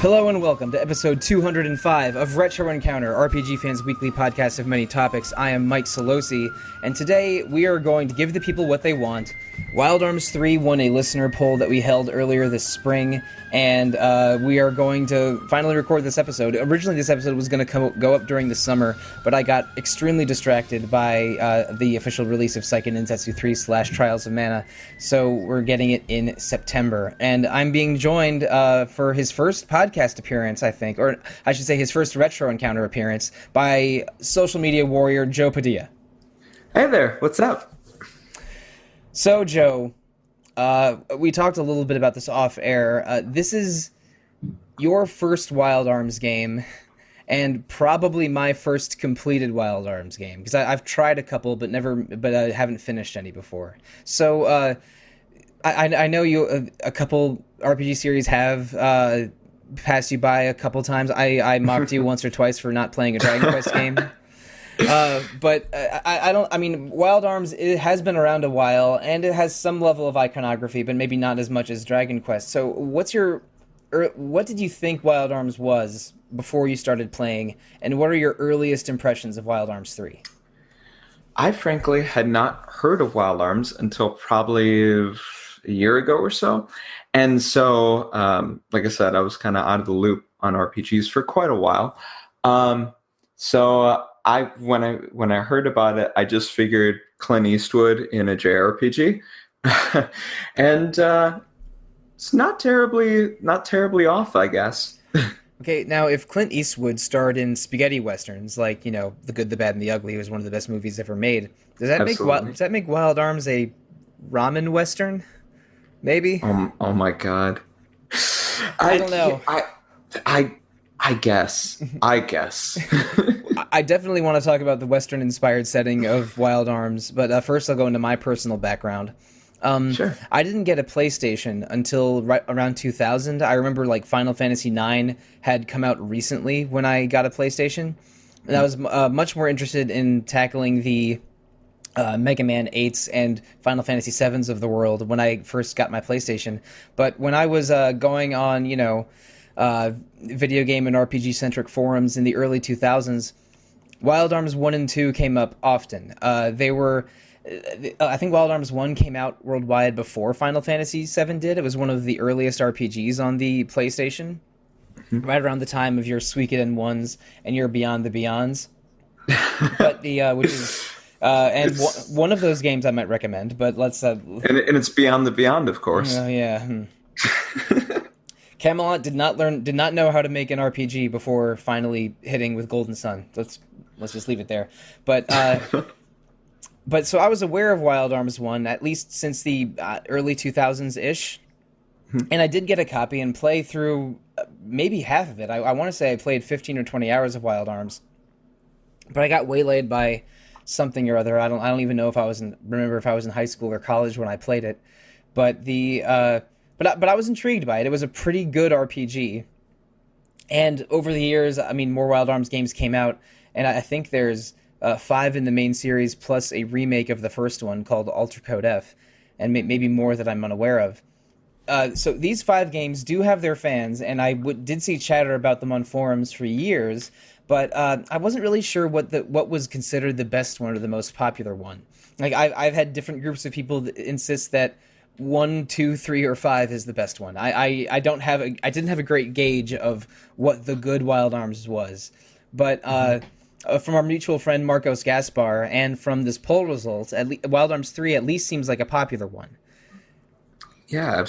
Hello and welcome to episode 205 of Retro Encounter, RPG Fans' weekly podcast of many topics. I am Mike Sollosi, and today we are going to give the people what they want. Wild Arms 3 won a listener poll that we held earlier this spring, and we are going to finally record this episode. Originally, this episode was going to go up during the summer, but I got extremely distracted by the official release of Seiken Densetsu 3 / Trials of Mana, so we're getting it in September. And I'm being joined for his first podcast appearance, I think, or I should say his first Retro Encounter appearance, by social media warrior Joe Padilla. Hey there, what's up? So, Joe, we talked a little bit about this off-air. This is your first Wild Arms game, and probably my first completed Wild Arms game, because I've tried a couple, but I haven't finished any before. So, I know you a couple RPG series have passed you by a couple times. I mocked you once or twice for not playing a Dragon Quest game. But I mean, Wild Arms, it has been around a while, and it has some level of iconography, but maybe not as much as Dragon Quest. So what did you think Wild Arms was before you started playing, and what are your earliest impressions of Wild Arms 3? I frankly had not heard of Wild Arms until probably a year ago or so. And so, like I said, I was kind of out of the loop on RPGs for quite a while. When I heard about it, I just figured Clint Eastwood in a JRPG, and it's not terribly off, I guess. Okay, now if Clint Eastwood starred in spaghetti westerns, like, you know, The Good, the Bad, and the Ugly was one of the best movies ever made, does that make Wild Arms a Ramen Western? Maybe. Oh my God. I don't know. I guess. I definitely want to talk about the Western-inspired setting of Wild Arms, but first I'll go into my personal background. Sure. I didn't get a PlayStation until right around 2000. I remember like Final Fantasy IX had come out recently when I got a PlayStation, and I was much more interested in tackling the Mega Man 8s and Final Fantasy 7s of the world when I first got my PlayStation. But when I was going on, video game and RPG-centric forums in the early 2000s, Wild Arms 1 and 2 came up often. I think Wild Arms 1 came out worldwide before Final Fantasy 7 did. It was one of the earliest RPGs on the PlayStation, right around the time of your Suikoden 1s and your Beyond the Beyonds. But one of those games I might recommend, but let's... And it's Beyond the Beyond, of course. Oh, yeah. Camelot did not know how to make an RPG before finally hitting with Golden Sun. Let's just leave it there. But so I was aware of Wild Arms 1, at least since the early 2000s-ish, and I did get a copy and play through maybe half of it. I want to say I played 15 or 20 hours of Wild Arms, but I got waylaid by something or other. I don't even know if I was in high school or college when I played it, but But I was intrigued by it. It was a pretty good RPG. And over the years, I mean, more Wild Arms games came out, and I think there's 5 in the main series, plus a remake of the first one called Alter Code F, and maybe more that I'm unaware of. So these 5 games do have their fans, and I did see chatter about them on forums for years, but I wasn't really sure what was considered the best one or the most popular one. Like I've had different groups of people that insist that 1, 2, 3, or 5 is the best one. I didn't have a great gauge of what the good Wild Arms was, but from our mutual friend Marcos Gaspar and from this poll result, Wild Arms 3 at least seems like a popular one. Yeah,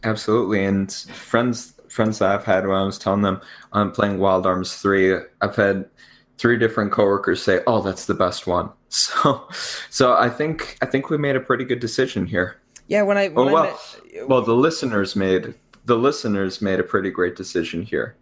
absolutely. And friends that I've had when I was telling them I'm playing Wild Arms 3, I've had 3 different coworkers say, "Oh, that's the best one." So I think we made a pretty good decision here. Yeah, the listeners made a pretty great decision here.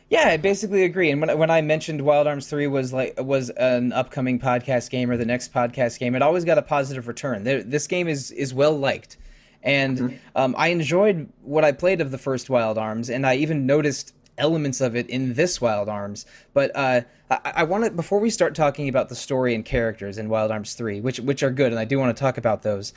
Yeah, I basically agree. And when I mentioned Wild Arms 3 was an upcoming podcast game or the next podcast game, it always got a positive return. This game is well liked, and I enjoyed what I played of the first Wild Arms, and I even noticed elements of it in this Wild Arms. But I want to, before we start talking about the story and characters in Wild Arms 3, which are good, and I do want to talk about those.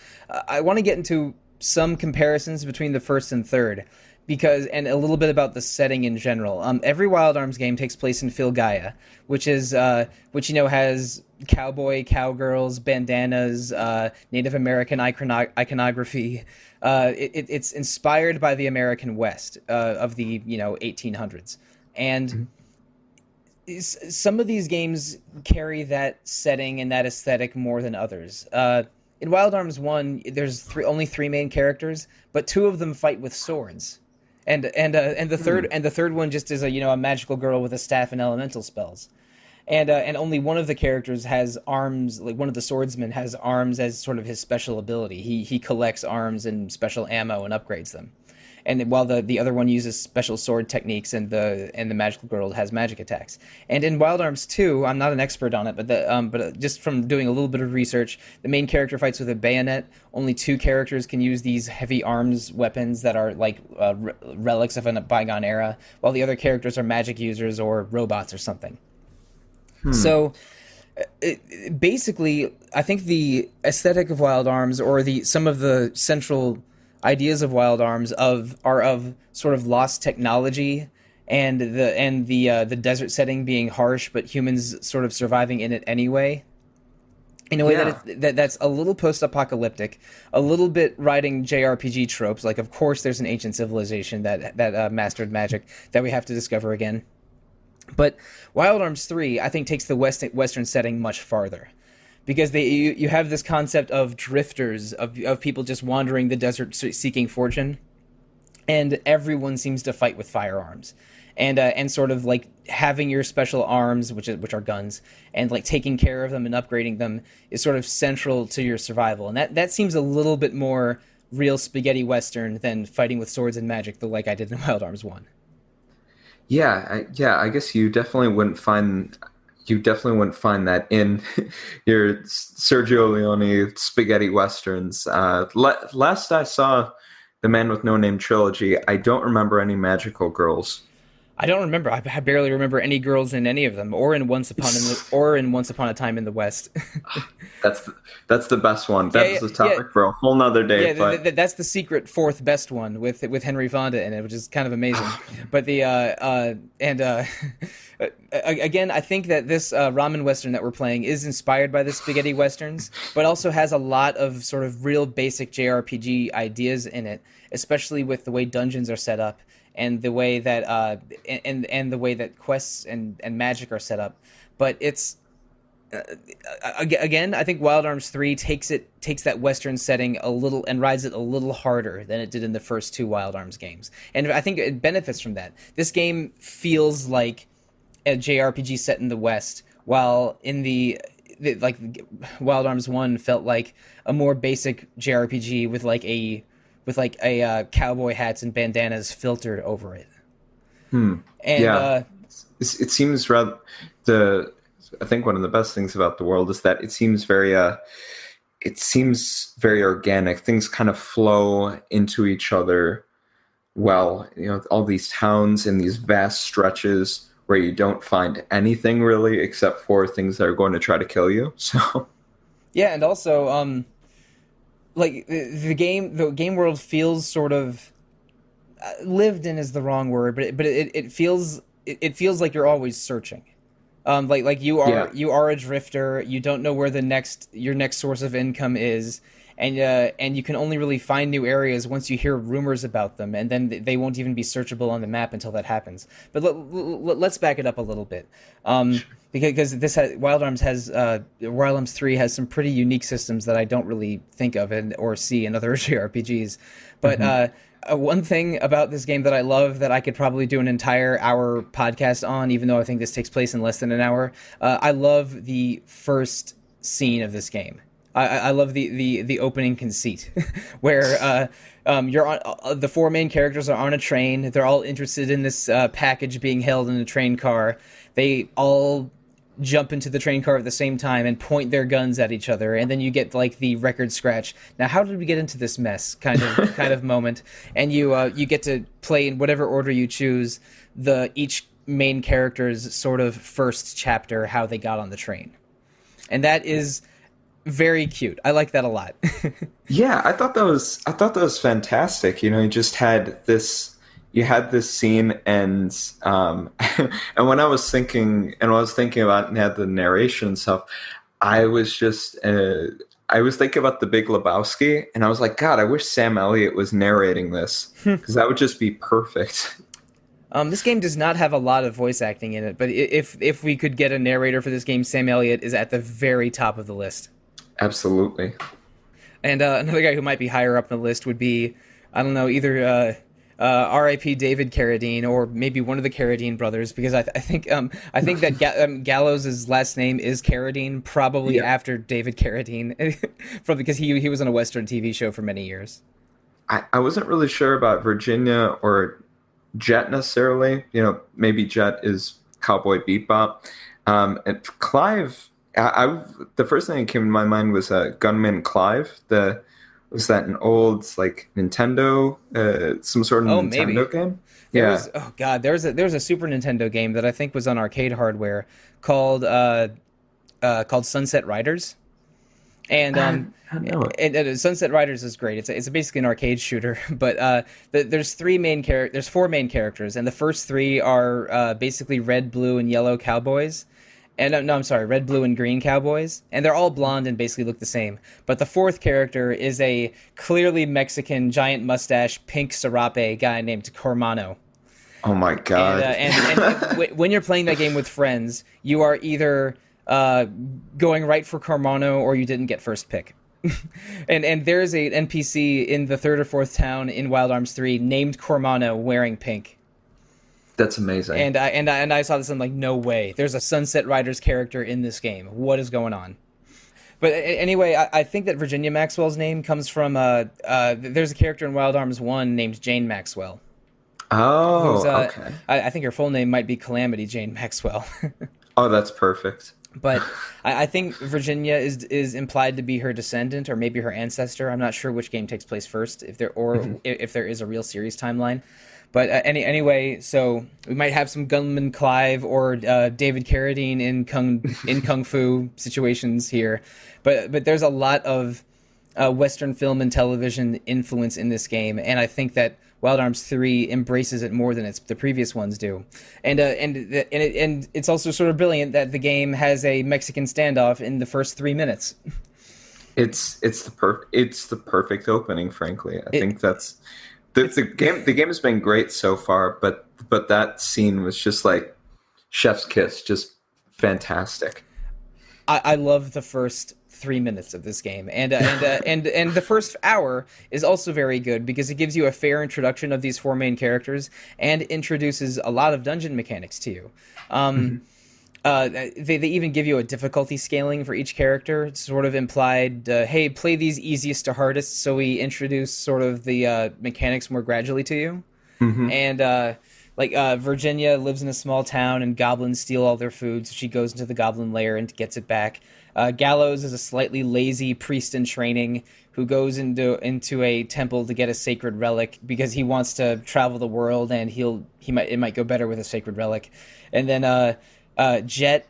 I want to get into some comparisons between the first and third, because and a little bit about the setting in general. Every Wild Arms game takes place in Filgaia, which is has cowgirls, bandanas, Native American iconography. It's inspired by the American West of the 1800s, and some of these games carry that setting and that aesthetic more than others. In Wild Arms 1, there's only three main characters, but two of them fight with swords. And the third one just is a magical girl with a staff and elemental spells, and only one of the characters has arms. Like one of the swordsmen has arms as sort of his special ability. He collects arms and special ammo and upgrades them, and while the other one uses special sword techniques, and the magical girl has magic attacks. And in Wild Arms 2, I'm not an expert on it, but just from doing a little bit of research, the main character fights with a bayonet. Only two characters can use these heavy arms weapons that are like relics of a bygone era, while the other characters are magic users or robots or something. So basically, I think the aesthetic of Wild Arms, or some of the central ideas of Wild Arms are of sort of lost technology, and the desert setting being harsh, but humans sort of surviving in it anyway, in a way that's a little post-apocalyptic, a little bit riding JRPG tropes. Like, of course, there's an ancient civilization that mastered magic that we have to discover again. But Wild Arms 3, I think, takes the Western setting much farther, because you have this concept of drifters, of people just wandering the desert seeking fortune, and everyone seems to fight with firearms, and sort of like having your special arms, which are guns, and like taking care of them and upgrading them is sort of central to your survival, and that seems a little bit more real spaghetti Western than fighting with swords and magic, like I did in Wild Arms 1. I guess you definitely wouldn't find that in your Sergio Leone spaghetti westerns. Last I saw the Man with No Name trilogy, I don't remember any magical girls. I don't remember. I barely remember any girls in any of them, or in Once Upon a Time in the West. That's the best one. That's the topic for a whole nother day. Yeah, that's the secret fourth best one with Henry Fonda in it, which is kind of amazing. But again, I think that this Ramen Western that we're playing is inspired by the spaghetti westerns, but also has a lot of sort of real basic JRPG ideas in it, especially with the way dungeons are set up, and the way that and the way that quests and magic are set up. But it's again, I think Wild Arms 3 takes that Western setting a little and rides it a little harder than it did in the first two Wild Arms games, and I think it benefits from that. This game feels like a JRPG set in the West, while in the Wild Arms 1 felt like a more basic JRPG with a cowboy hats and bandanas filtered over it. And it seems rather I think one of the best things about the world is that it seems very organic. Things kind of flow into each other well. All these towns in these vast stretches where you don't find anything really except for things that are going to try to kill you. So yeah, and also like the game world feels sort of lived in is the wrong word, but it feels like you're always searching. Like you are a drifter. You don't know where your next source of income is, and you can only really find new areas once you hear rumors about them, and then they won't even be searchable on the map until that happens. But let's back it up a little bit, because Wild Arms 3 has some pretty unique systems that I don't really think of or see in other JRPGs. But one thing about this game that I love, that I could probably do an entire hour podcast on, even though I think this takes place in less than an hour, I love the first scene of this game. I love the opening conceit where you're on the four main characters are on a train. They're all interested in this package being held in a train car. They all jump into the train car at the same time and point their guns at each other, and then you get like the record scratch. Now, how did we get into this mess? Kind of moment, and you get to play in whatever order you choose. The each main character's sort of first chapter, how they got on the train, and that is very cute. I like that a lot. Yeah, I thought that was fantastic. You know, you had this scene, and and when I was thinking about and had the narration and stuff, I was just I was thinking about The Big Lebowski, and I was like, God, I wish Sam Elliott was narrating this because that would just be perfect. This game does not have a lot of voice acting in it, but if we could get a narrator for this game, Sam Elliott is at the very top of the list. Absolutely. And another guy who might be higher up on the list would be, I don't know, either R.I.P. David Carradine or maybe one of the Carradine brothers, because I think that Gallows' last name is Carradine, probably Yeah. after David Carradine, because he was on a Western TV show for many years. I wasn't really sure about Virginia or Jet necessarily. You know, maybe Jet is Cowboy Bebop. And Clive, the first thing that came to my mind was Gunman Clive. Was that an old like Nintendo, some sort of Oh, Nintendo maybe. game? There Yeah, was oh god, there was a Super Nintendo game that I think was on arcade hardware called called Sunset Riders. And I know it. Sunset Riders is great. It's basically an arcade shooter, but there's four main characters, and the first three are basically red, blue, and yellow cowboys. And no, I'm sorry, red, blue, and green cowboys, and they're all blonde and basically look the same. But the fourth character is a clearly Mexican, giant mustache, pink serape guy named Cormano. Oh my And God. when you're playing that game with friends, you are either uh, going right for Carmano or you didn't get first pick. And there's a NPC in the third or fourth town in Wild Arms 3 named Cormano wearing pink. That's amazing. And I saw this and I'm like, no way. There's a Sunset Riders character in this game. What is going on? But anyway, I think that Virginia Maxwell's name comes from there's a character in Wild Arms 1 named Jane Maxwell, who's Oh, okay. I think her full name might be Calamity Jane Maxwell. Oh, that's perfect. But I think Virginia is implied to be her descendant or maybe her ancestor. I'm not sure which game takes place first, if there is a real series timeline. But anyway, so we might have some Gunman Clive or David Carradine in kung fu situations here, but there's a lot of Western film and television influence in this game, and I think that Wild Arms 3 embraces it more than the previous ones do, and it's also sort of brilliant that the game has a Mexican standoff in the first 3 minutes. It's the perfect opening, frankly. I It, think that's it's the game has been great so far, but that scene was just like chef's kiss, just fantastic. I love the first 3 minutes of this game, and the first hour is also very good because it gives you a fair introduction of these four main characters and introduces a lot of dungeon mechanics to you. Um, they even give you a difficulty scaling for each character. It's sort of implied, hey, play these easiest to hardest, so we introduce sort of the mechanics more gradually to you. Hmm. And Virginia lives in a small town, and goblins steal all their food, so she goes into the goblin lair and gets it back. Gallows is a slightly lazy priest in training who goes into a temple to get a sacred relic because he wants to travel the world, and it might go better with a sacred relic. And then Jet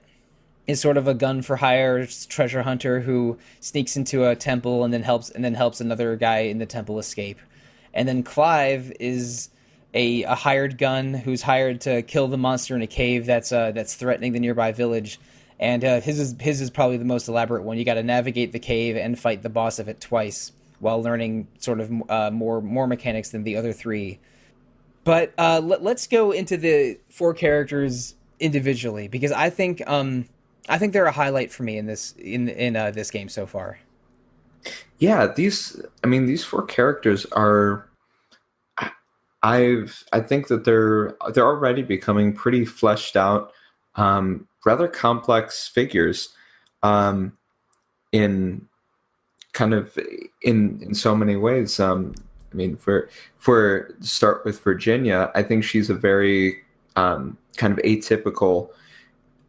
is sort of a gun for hire treasure hunter who sneaks into a temple and then helps another guy in the temple escape. And then Clive is a hired gun who's hired to kill the monster in a cave that's threatening the nearby village. And his is probably the most elaborate one. You got to navigate the cave and fight the boss of it twice while learning sort of more mechanics than the other three. But let's go into the four characters individually because I think they're a highlight for me in this game so far. Yeah, these four characters are. I think that they're already becoming pretty fleshed out, rather complex figures, um, in kind of in so many ways. I mean, for start with Virginia, I think she's a very kind of atypical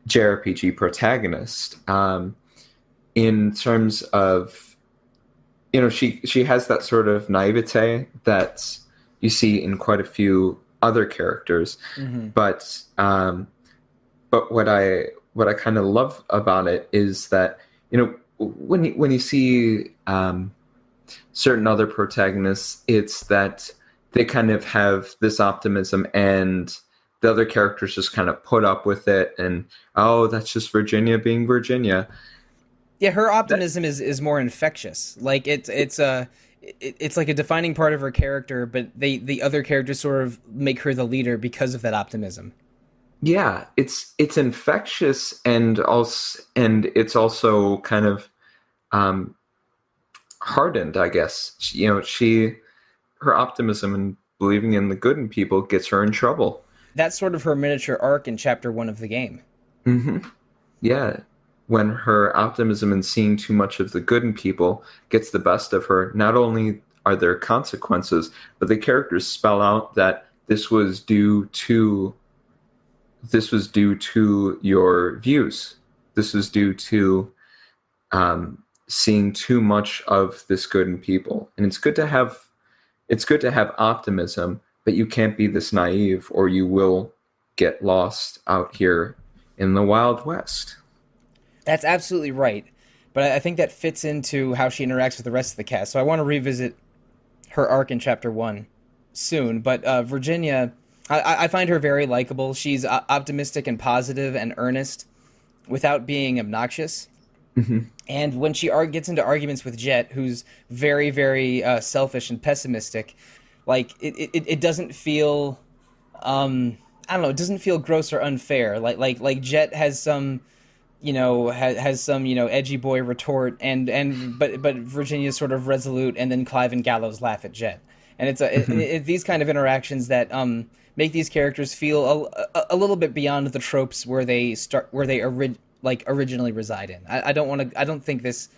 JRPG protagonist in terms of, she has that sort of naivete that you see in quite a few other characters, Hmm. but what I kind of love about it is that, when you see certain other protagonists, it's that they kind of have this optimism, and the other characters just kind of put up with it, and oh, that's just Virginia being Virginia. Yeah, her That optimism is more infectious. Like it's like a defining part of her character, but the other characters sort of make her the leader because of that optimism. Yeah, it's infectious, and it's also kind of um, hardened, I guess. Her optimism and believing in the good in people gets her in trouble. That's sort of her miniature arc in chapter 1 of the game. Hmm. Yeah, when her optimism and seeing too much of the good in people gets the best of her, not only are there consequences, but the characters spell out that this was due to your views. This was due to seeing too much of this good in people, and it's good to have optimism, but you can't be this naive, or you will get lost out here in the Wild West. That's absolutely right. But I think that fits into how she interacts with the rest of the cast. So I want to revisit her arc in chapter 1 soon. But Virginia, I find her very likable. She's optimistic and positive and earnest without being obnoxious. Hmm. And when she gets into arguments with Jet, who's very, very selfish and pessimistic, like it doesn't feel, I don't know, it doesn't feel gross or unfair. Like Jet has some, has some, edgy boy retort, but Virginia's sort of resolute, and then Clive and Gallows laugh at Jet, and Hmm. these kind of interactions that make these characters feel a little bit beyond the tropes where they originally reside in. I don't want to. I don't think these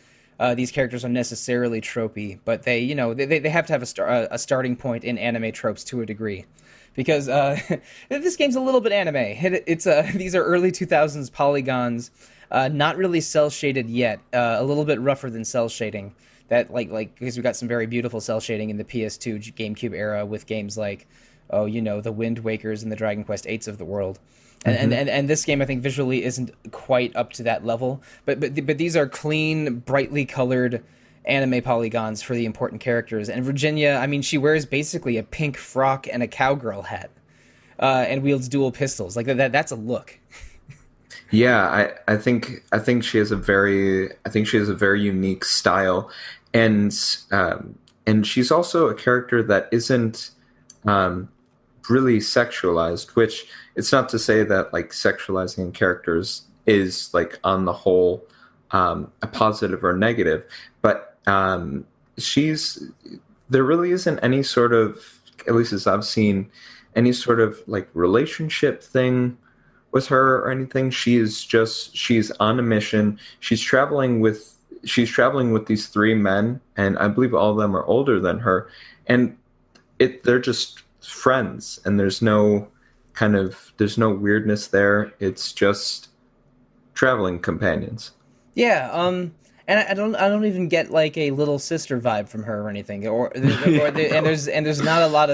characters are necessarily tropey, but they have to have a starting point in anime tropes to a degree, because this game's a little bit anime. It's these are early 2000s polygons, not really cell shaded yet, a little bit rougher than cell shading. That because we got some very beautiful cell shading in the PS2 GameCube era with games like, oh, the Wind Wakers and the Dragon Quest 8s of the world. And this game, I think, visually isn't quite up to that level, but these are clean, brightly colored anime polygons for the important characters. And Virginia, I mean, she wears basically a pink frock and a cowgirl hat, and wields dual pistols. Like that's a look. Yeah, I think she has a very unique style, and and she's also a character that isn't um, really sexualized. Which, it's not to say that like sexualizing characters is like on the whole a positive or negative, but she's there really isn't any sort of, at least as I've seen, any sort of like relationship thing with her or anything. She's on a mission. She's traveling with these three men, and I believe all of them are older than her, and they're just friends, and there's no weirdness there. It's just traveling companions. Yeah, and I don't even get like a little sister vibe from her or anything, and there's not a lot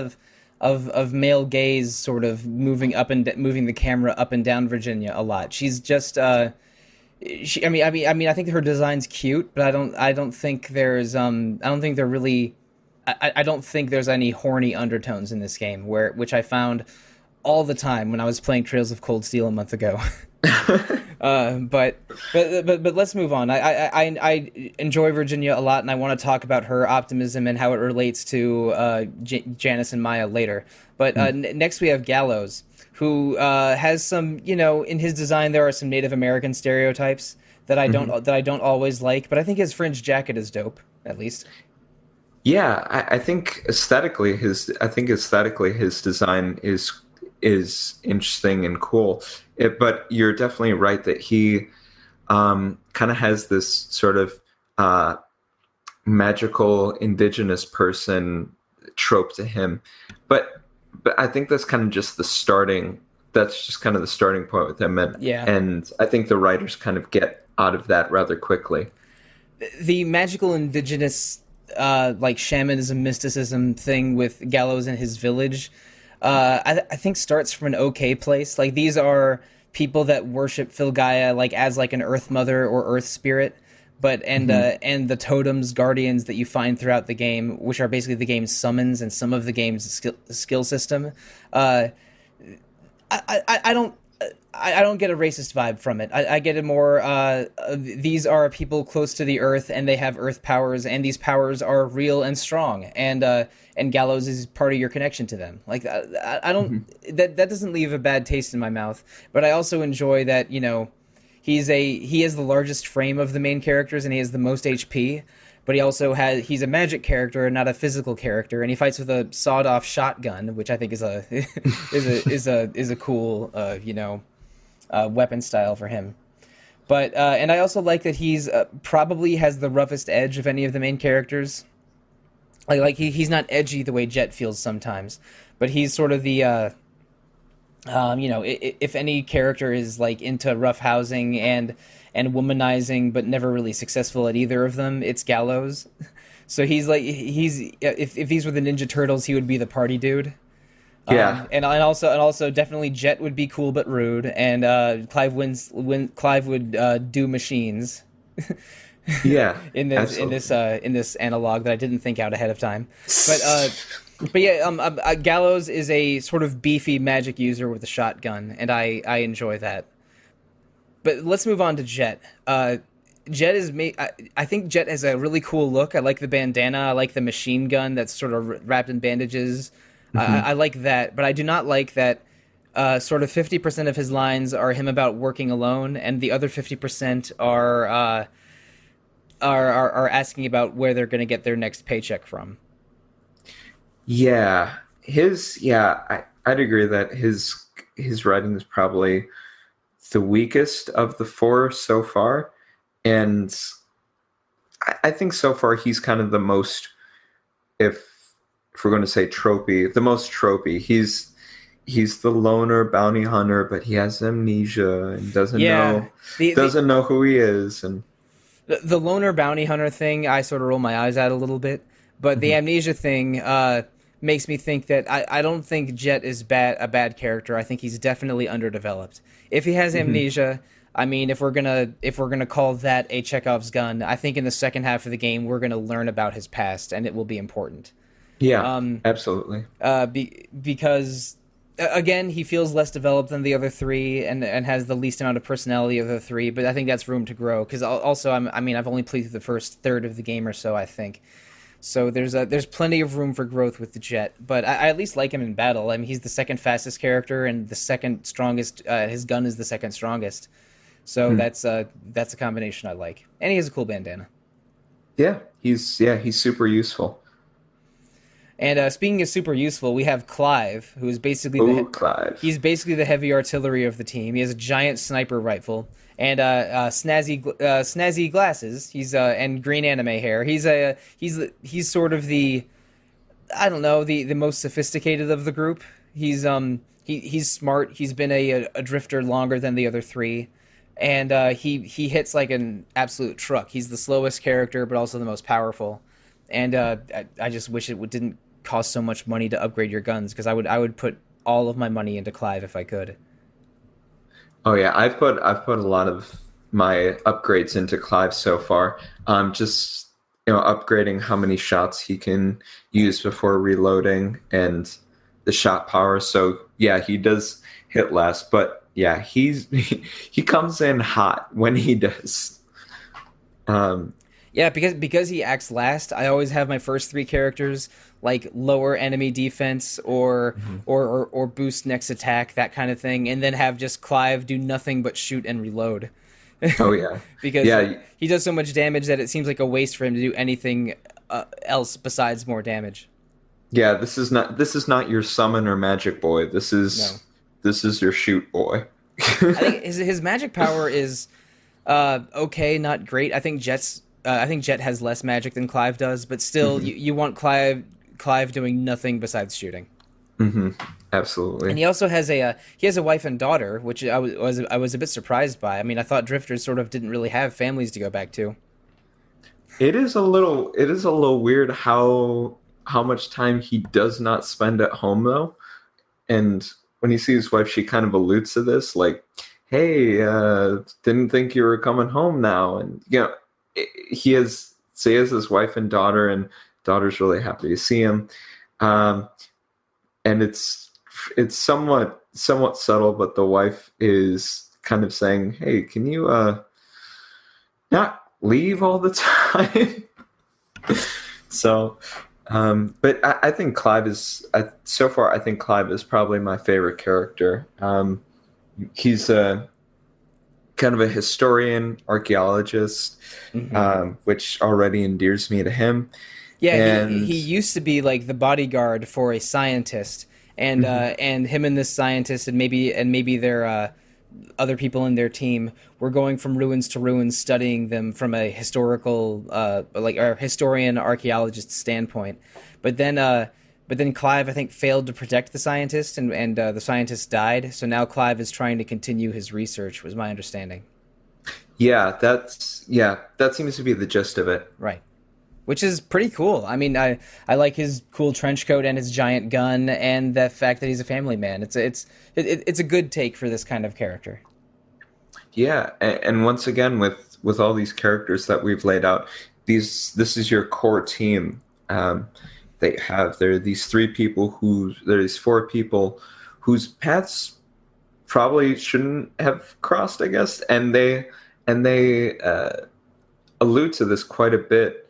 of male gaze sort of moving the camera up and down Virginia a lot. She's just I think her design's cute, but I don't think they're really I don't think there's any horny undertones in this game, which I found all the time when I was playing Trails of Cold Steel a month ago. But let's move on. I enjoy Virginia a lot, and I want to talk about her optimism and how it relates to Janice and Maya later. But next we have Gallows, who has some, in his design there are some Native American stereotypes Mhm. that I don't always like, but I think his fringe jacket is dope, at least. Yeah, I think aesthetically his design is interesting and cool. But you're definitely right that he kind of has this sort of uh, magical indigenous person trope to him. But I think that's kind of just the starting. That's just kind of the starting point with him, Yeah. and I think the writers kind of get out of that rather quickly. The magical indigenous like shamanism mysticism thing with Gallows and his village I think starts from an okay place. Like these are people that worship Filgaia like as like an earth mother or earth spirit, but and the totems guardians that you find throughout the game, which are basically the game's summons and some of the game's skill system. uh I don't I don't get a racist vibe from it. I get a more these are people close to the earth and they have earth powers and these powers are real and strong and Gallows is part of your connection to them. Like I don't that doesn't leave a bad taste in my mouth. But I also enjoy that he has the largest frame of the main characters and he has the most HP. But he's a magic character and not a physical character, and he fights with a sawed-off shotgun, which I think is a is a cool weapon style for him. But and I also like that he's probably has the roughest edge of any of the main characters. He's not edgy the way Jet feels sometimes, but he's sort of the if any character is like into rough housing and womanizing, but never really successful at either of them, it's Gallows. So if these were the Ninja Turtles, he would be the party dude. Yeah, And also definitely Jet would be cool but rude, and Clive would do machines. yeah, in this analog that I didn't think out ahead of time, but yeah, Gallows is a sort of beefy magic user with a shotgun, and I enjoy that. But let's move on to Jet. Jet is I think Jet has a really cool look. I like the bandana. I like the machine gun that's sort of wrapped in bandages. I like that, but I do not like that. Sort of 50% of his lines are him about working alone, and the other 50% are asking about where they're going to get their next paycheck from. yeah. I'd agree that his writing is probably the weakest of the four so far, and I think so far he's kind of the most, if we're going to say tropey, the most tropey. He's the loner bounty hunter, but he has amnesia and doesn't know who he is. And the loner bounty hunter thing, I sort of roll my eyes at a little bit, but the amnesia thing makes me think that I don't think Jet is a bad character. I think he's definitely underdeveloped. If he has amnesia, I mean, if we're gonna call that a Chekhov's gun, I think in the second half of the game we're gonna learn about his past, and it will be important. Yeah, absolutely. Because again, he feels less developed than the other three, and has the least amount of personality of the three. But I think that's room to grow. Because also, I've only played through the first third of the game or so, I think. So there's plenty of room for growth with the Jet. But I at least like him in battle. I mean, he's the second fastest character and the second strongest. His gun is the second strongest. So that's a combination I like. And he has a cool bandana. Yeah, he's super useful. And speaking of super useful, we have Clive, who is basically Clive. He's basically the heavy artillery of the team. He has a giant sniper rifle and snazzy glasses. He's and green anime hair. He's sort of the, I don't know, the most sophisticated of the group. He's smart. He's been a drifter longer than the other three, and he hits like an absolute truck. He's the slowest character, but also the most powerful. And I just wish it didn't cost so much money to upgrade your guns, because I would put all of my money into Clive if I could. Oh yeah, I've put a lot of my upgrades into Clive so far. Just upgrading how many shots he can use before reloading and the shot power. So yeah, he does hit less, but yeah, he comes in hot when he does. Yeah, because he acts last, I always have my first three characters like lower enemy defense or boost next attack, that kind of thing, and then have just Clive do nothing but shoot and reload. Oh yeah, because he does so much damage that it seems like a waste for him to do anything else besides more damage. Yeah, this is not your summon or magic boy. This is your shoot boy. I think his magic power is okay, not great. I think Jet's I think Jet has less magic than Clive does, but still, you want Clive doing nothing besides shooting. Hmm. And Absolutely. he has a wife and daughter, which I was a bit surprised by. I mean, I thought drifters sort of didn't really have families to go back to. It is a little weird how much time he does not spend at home though. And when you see his wife, she kind of alludes to this, like, "Hey, didn't think you were coming home now." And he has his wife and daughter, and daughter's really happy to see him. Um, and it's somewhat subtle, but the wife is kind of saying, "Hey, can you not leave all the time?" So, but I think so far. I think Clive is probably my favorite character. He's a kind of a historian, archaeologist, Hmm. which already endears me to him. Yeah, And he used to be like the bodyguard for a scientist, mhm, and him and this scientist and maybe their other people in their team were going from ruins to ruins, studying them from a historical like or historian archaeologist standpoint. But then Clive, I think, failed to protect the scientist, and the scientist died. So now Clive is trying to continue his research. Was my understanding. that seems to be the gist of it. Right. Which is pretty cool. I mean, I like his cool trench coat and his giant gun, and the fact that he's a family man. It's a good take for this kind of character. Yeah, and once again, with all these characters that we've laid out, this is your core team. There are these four people whose paths probably shouldn't have crossed, I guess, and they allude to this quite a bit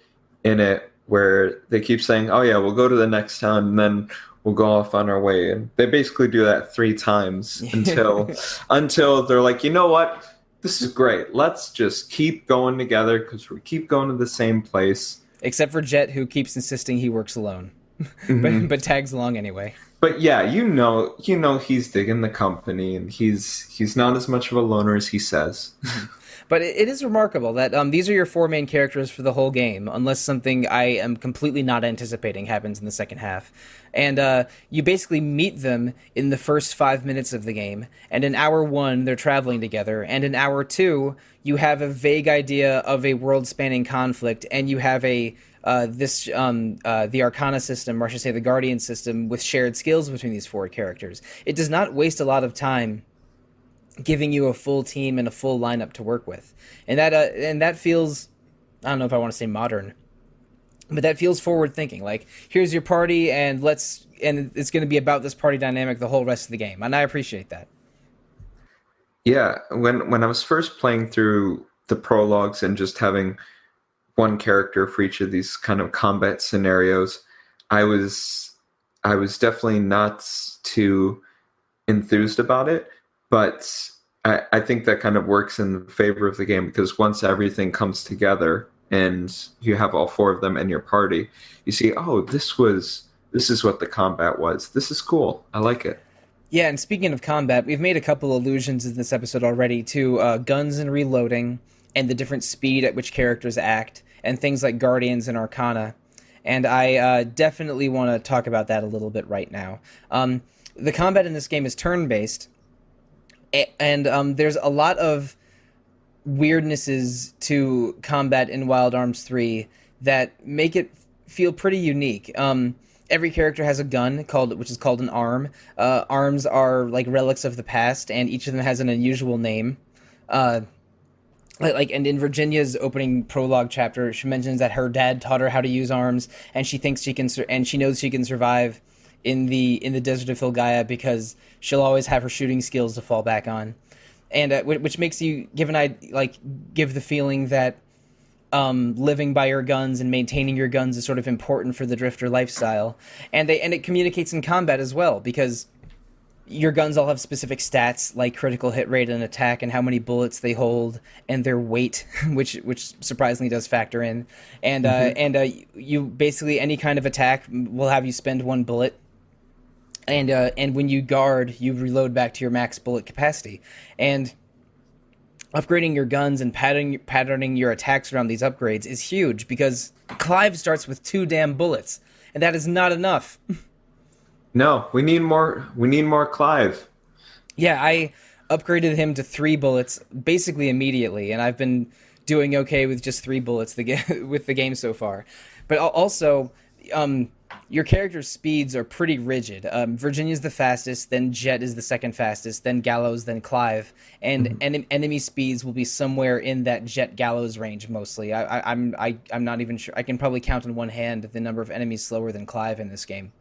in it, where they keep saying, "Oh yeah, we'll go to the next town, and then we'll go off on our way." And they basically do that three times until they're like, "You know what? This is great. Let's just keep going together because we keep going to the same place." Except for Jet, who keeps insisting he works alone, Hmm. but tags along anyway. But yeah, he's digging the company, and he's not as much of a loner as he says. But it is remarkable that these are your four main characters for the whole game, unless something I am completely not anticipating happens in the second half. And you basically meet them in the first 5 minutes of the game. And in hour one, they're traveling together. And in hour two, you have a vague idea of a world-spanning conflict, and you have the Arcana system, or I should say the Guardian system, with shared skills between these four characters. It does not waste a lot of time giving you a full team and a full lineup to work with, and that feels, I don't know if I want to say modern, but that feels forward thinking. Like, here's your party, and it's going to be about this party dynamic the whole rest of the game, and I appreciate that. Yeah, when I was first playing through the prologues and just having one character for each of these kind of combat scenarios, I was I was definitely not too enthused about it, but I think that kind of works in favor of the game because once everything comes together and you have all four of them in your party, you see, oh, this is what the combat was. This is cool. I like it. Yeah, and speaking of combat, we've made a couple allusions in this episode already to guns and reloading, and the different speed at which characters act, and things like Guardians and Arcana. And I definitely want to talk about that a little bit right now. The combat in this game is turn based, and there's a lot of weirdnesses to combat in Wild Arms 3 that make it feel pretty unique. Every character has a gun which is called an arm. Arms are like relics of the past, and each of them has an unusual name. Uh, and in Virginia's opening prologue chapter, she mentions that her dad taught her how to use arms, and she thinks and she knows she can survive in the desert of Filgaia because she'll always have her shooting skills to fall back on, and which makes you give the feeling that living by your guns and maintaining your guns is sort of important for the drifter lifestyle, and it communicates in combat as well because your guns all have specific stats like critical hit rate and attack and how many bullets they hold and their weight, which surprisingly does factor in, Hmm. you basically any kind of attack will have you spend one bullet, and when you guard, you reload back to your max bullet capacity, and upgrading your guns and patterning your attacks around these upgrades is huge because Clive starts with 2 damn bullets, and that is not enough. No, we need more. We need more Clive. Yeah, I upgraded him to 3 bullets basically immediately, and I've been doing okay with just 3 bullets with the game so far. But also, um, your character's speeds are pretty rigid. Virginia's the fastest, then Jet is the second fastest, then Gallows, then Clive, and Mhm. enemy speeds will be somewhere in that Jet Gallows range mostly. I'm not even sure. I can probably count on one hand the number of enemies slower than Clive in this game.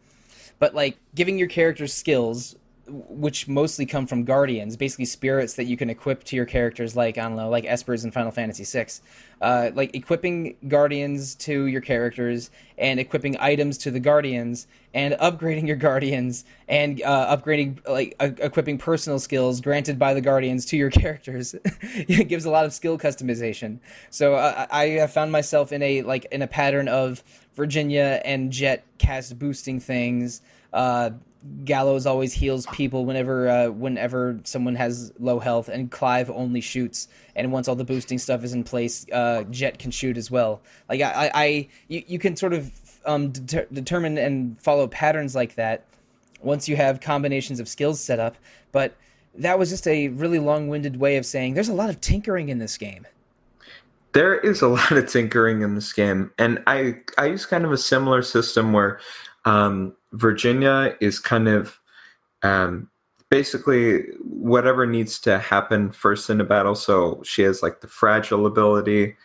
But like giving your characters skills, which mostly come from guardians, basically spirits that you can equip to your characters, like I don't know, like Espers in Final Fantasy VI. Like equipping guardians to your characters and equipping items to the guardians and upgrading your guardians and upgrading equipping personal skills granted by the guardians to your characters. It gives a lot of skill customization. So I have found myself in a pattern of Virginia and Jet cast boosting things. Gallows always heals people whenever someone has low health, and Clive only shoots. And once all the boosting stuff is in place, Jet can shoot as well. Like you can sort of determine and follow patterns like that once you have combinations of skills set up. But that was just a really long-winded way of saying there's a lot of tinkering in this game. There is a lot of tinkering in this game, and I use kind of a similar system where Virginia is kind of um, basically whatever needs to happen first in a battle. So she has like the fragile ability,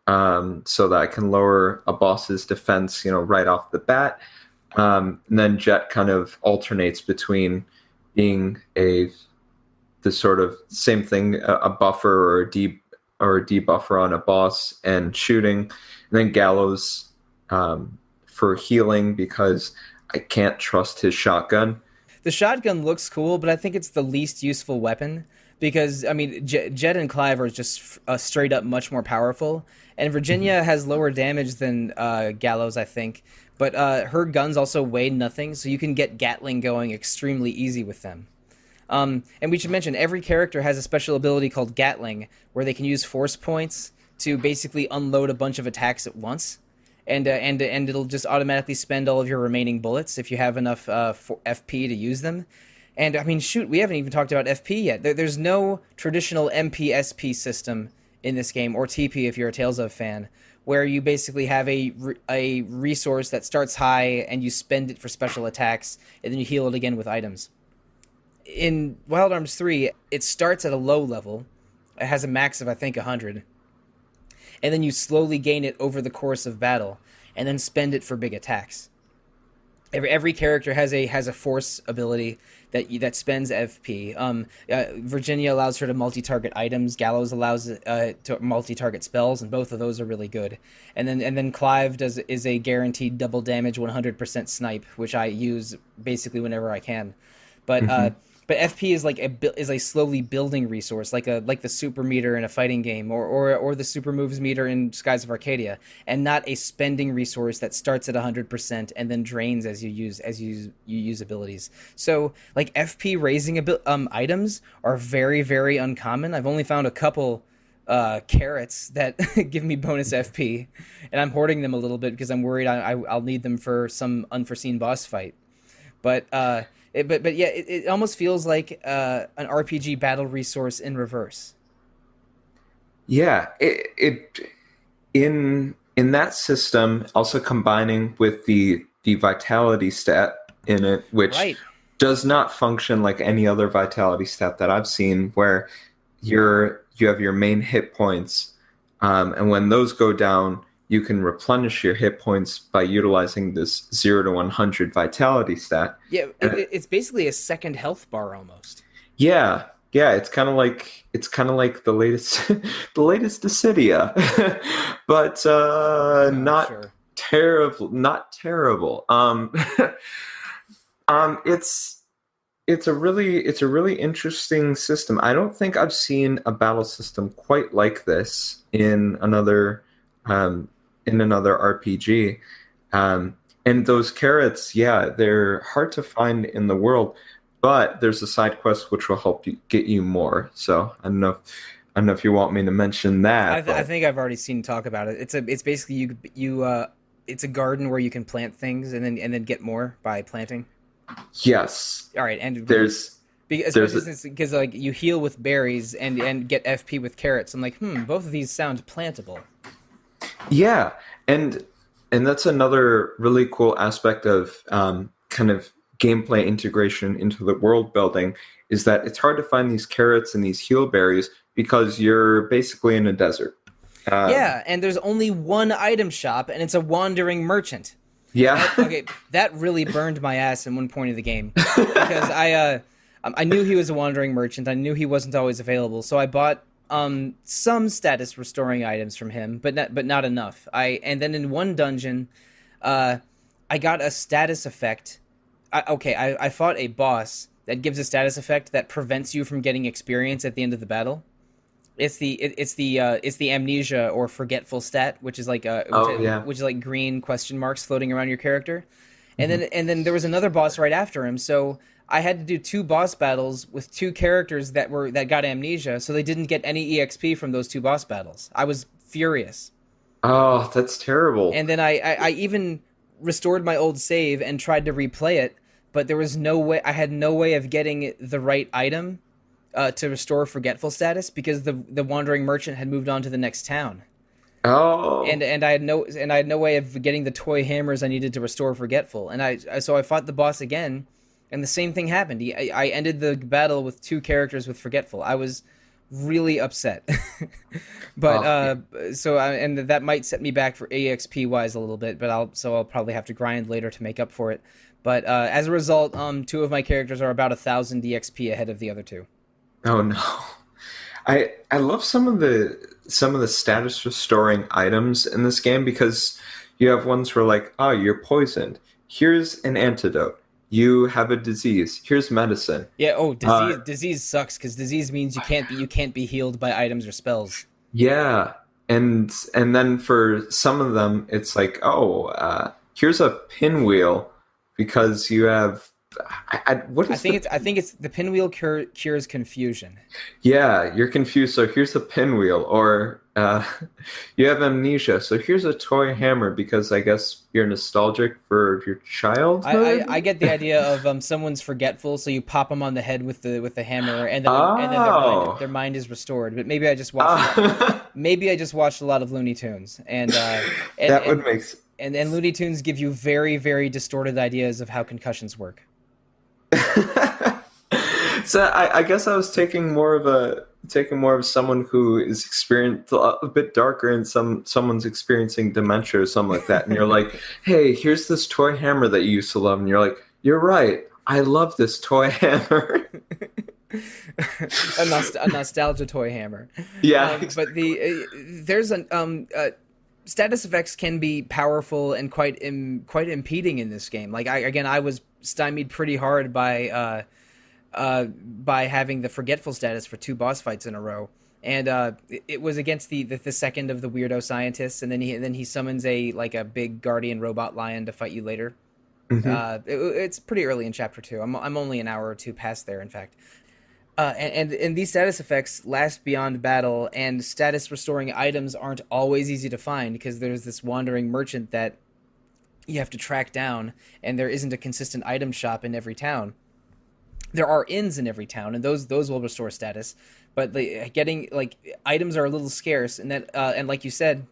so that I can lower a boss's defense, right off the bat. And then Jet kind of alternates between being the sort of same thing, a buffer or a debuffer on a boss and shooting, and then Gallows for healing because I can't trust his shotgun. The shotgun looks cool, but I think it's the least useful weapon because I mean Jet and Clive are just straight up much more powerful, and Mhm. Virginia has lower damage than Gallows, I think. But her guns also weigh nothing, so you can get Gatling going extremely easy with them. And we should mention every character has a special ability called Gatling, where they can use force points to basically unload a bunch of attacks at once, and it'll just automatically spend all of your remaining bullets if you have enough FP to use them. And I mean, shoot, we haven't even talked about FP yet. There's no traditional MP/SP system in this game, or TP if you're a Tales of fan, where you basically have a resource that starts high and you spend it for special attacks, and then you heal it again with items. In Wild Arms 3, it starts at a low level. It has a max of, I think, 100. And then you slowly gain it over the course of battle, and then spend it for big attacks. Every character has a force ability that spends FP. Virginia allows her to multi-target items. Gallows allows to multi-target spells, and both of those are really good. And then Clive is a guaranteed double damage 100% snipe, which I use basically whenever I can. But uh, Mhm. but FP is a slowly building resource, like the super meter in a fighting game, or the super moves meter in Skies of Arcadia, and not a spending resource that starts at 100% and then drains as you use abilities. So like FP raising items are very very uncommon. I've only found a couple carrots that give me bonus FP, and I'm hoarding them a little bit because I'm worried I'll need them for some unforeseen boss fight. But yeah, it almost feels like an RPG battle resource in reverse. Yeah, it in that system, also combining with the vitality stat in it, which Right. does not function like any other vitality stat that I've seen, where you have your main hit points, and when those go down, you can replenish your hit points by utilizing this 0 to 100 vitality stat. Yeah, And it's basically a second health bar almost. yeah, yeah, it's kind of like the latest the latest Dissidia, but Oh, sure. not terrible. It's it's a really interesting system. I don't think I've seen a battle system quite like this um, in another RPG. Um, and those carrots, yeah, they're hard to find in the world, but there's a side quest which will help you get you more. So I don't know. I don't know if you want me to mention that, I but think I've already seen talk about it. It's basically it's a garden where you can plant things and then get more by planting. yes, All right, and there's there's especially since because like you heal with berries and get FP with carrots. I'm like, both of these sound plantable. yeah, and that's another really cool aspect of kind of gameplay integration into the world building is that it's hard to find these carrots and these heal berries because you're basically in a desert. Um, Yeah, and there's only one item shop, and it's a wandering merchant. yeah. That really burned my ass in one point of the game because I knew he was a wandering merchant. I knew he wasn't always available, so I bought some status restoring items from him, but not enough. And then in one dungeon, uh, I got a status effect. I fought a boss that gives a status effect that prevents you from getting experience at the end of the battle. It's the amnesia or forgetful stat, which is like Oh yeah. which is like green question marks floating around your character. Mhm. And then there was another boss right after him, so I had to do two boss battles with two characters that got amnesia, so they didn't get any EXP from those two boss battles. I was furious. Oh, that's terrible. And then I even restored my old save and tried to replay it, but there was no way. I had no way of getting the right item to restore forgetful status because the wandering merchant had moved on to the next town, Oh. and I had no way of getting the toy hammers I needed to restore forgetful, and so I fought the boss again, and the same thing happened. I ended the battle with two characters with forgetful. I was really upset, but Oh, yeah. and that might set me back for EXP wise a little bit, but I'll probably have to grind later to make up for it. But as a result, two of my characters are about 1,000 EXP ahead of the other two. Oh no. I love some of the status restoring items in this game because you have ones where like, oh, you're poisoned. Here's an antidote. You have a disease. Here's medicine. Yeah. Oh, Uh, disease sucks because disease means you can't be healed by items or spells. yeah, and then for some of them, it's like, oh, here's a pinwheel because you have. What is the I think it's the pinwheel cures confusion. Yeah, you're confused, so here's a pinwheel, or you have amnesia, so here's a toy hammer because I guess you're nostalgic for your I childhood. get the idea of someone's forgetful, so you pop them on the head with the hammer, and then Oh, their mind is restored. But ah, maybe I just watched a lot of Looney Tunes, and that would and make and Looney Tunes give you very distorted ideas of how concussions work. So I guess I was taking more of someone who is experienced a bit darker and someone's experiencing dementia or something like that. And you're like, hey, here's this toy hammer that you used to love, and you're like, you're right, I love this toy hammer. A nostalgia toy hammer. Yeah, But exactly. there's an status effects can be powerful and quite impeding in this game. Like I was stymied pretty hard by having the forgetful status for two boss fights in a row. And it was against the second of the weirdo scientists, and then he summons a big guardian robot lion to fight you later. Hmm. It's pretty early in chapter two. I'm only an hour or two past there, in fact. And these status effects last beyond battle, and status restoring items aren't always easy to find because there's this wandering merchant that you have to track down, and there isn't a consistent item shop in every town. There are inns in every town, and those will restore status, but getting like items are a little scarce, and that and like you said,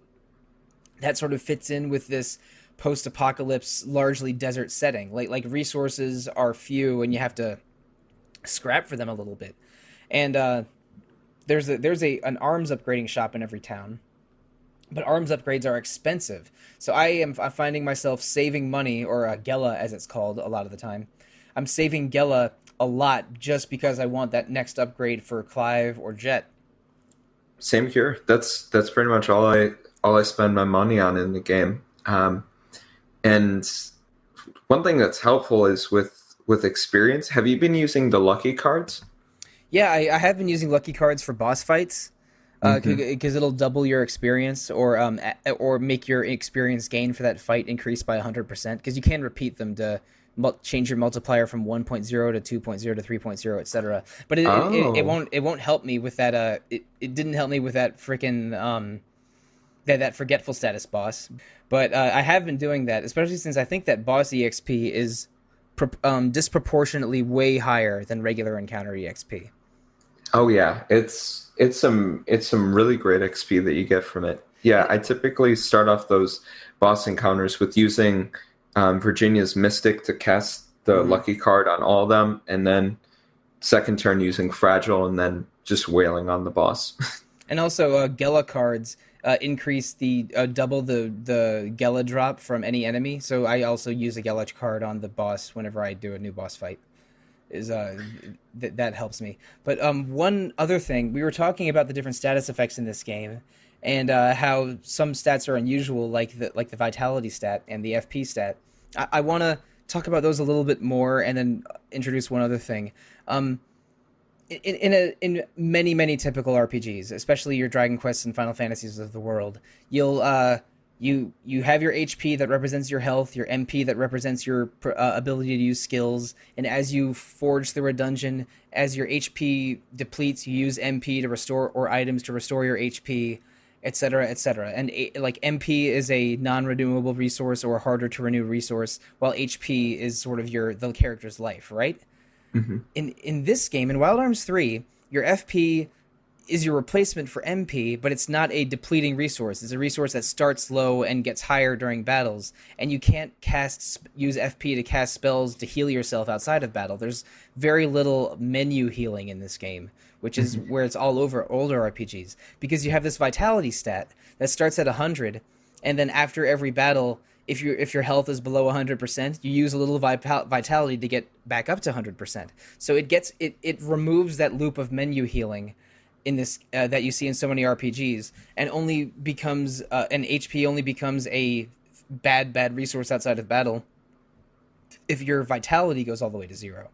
that sort of fits in with this post-apocalypse, largely desert setting. Like resources are few, and you have to scrap for them a little bit. And there's a an arms upgrading shop in every town, but arms upgrades are expensive. So I'm finding myself saving money, or Gela as it's called a lot of the time. I'm saving Gela a lot just because I want that next upgrade for Clive or Jet. Same here. That's pretty much all I spend my money on in the game. And one thing that's helpful is with experience. Have you been using the lucky cards? Yeah, I have been using lucky cards for boss fights Hmm. because it'll double your experience or make your experience gain for that fight increase by 100% because you can repeat them change your multiplier from 1.0 to 2.0 to 3.0, etc. But Oh, it won't help me with that. It didn't help me with that freaking that forgetful status boss. But I have been doing that, especially since I think that boss EXP is disproportionately way higher than regular encounter EXP. oh yeah, it's some really great XP that you get from it. Yeah, And I typically start off those boss encounters with using Virginia's Mystic to cast the mhm. lucky card on all of them, and then second turn using Fragile, and then just wailing on the boss. And also, Gela cards increase the double the Gela drop from any enemy. So I also use a Gela card on the boss whenever I do a new boss fight. Is that helps me. But one other thing, we were talking about the different status effects in this game, and how some stats are unusual, like the Vitality stat and the FP stat. I want to talk about those a little bit more, and then introduce one other thing. Um, in many typical RPGs, especially your Dragon Quests and Final Fantasies of the world, you'll you have your HP that represents your health, your MP that represents your ability to use skills, and as you forge through a dungeon, as your HP depletes, you use MP to restore or items to restore your HP, etc., etc. And like MP is a non-renewable resource or a harder to renew resource, while HP is sort of the character's life, right? Mhm. In this game, in Wild Arms 3, your FP is your replacement for MP, but it's not a depleting resource. It's a resource that starts low and gets higher during battles, and you can't use FP to cast spells to heal yourself outside of battle. There's very little menu healing in this game, which is Mhm. where it's all over older RPGs, because you have this vitality stat that starts at 100, and then after every battle, if your health is below 100%, you use a little vitality to get back up to 100%. So it removes that loop of menu healing in this that you see in so many RPGs, and only becomes an HP only becomes a bad resource outside of battle if your vitality goes all the way to zero.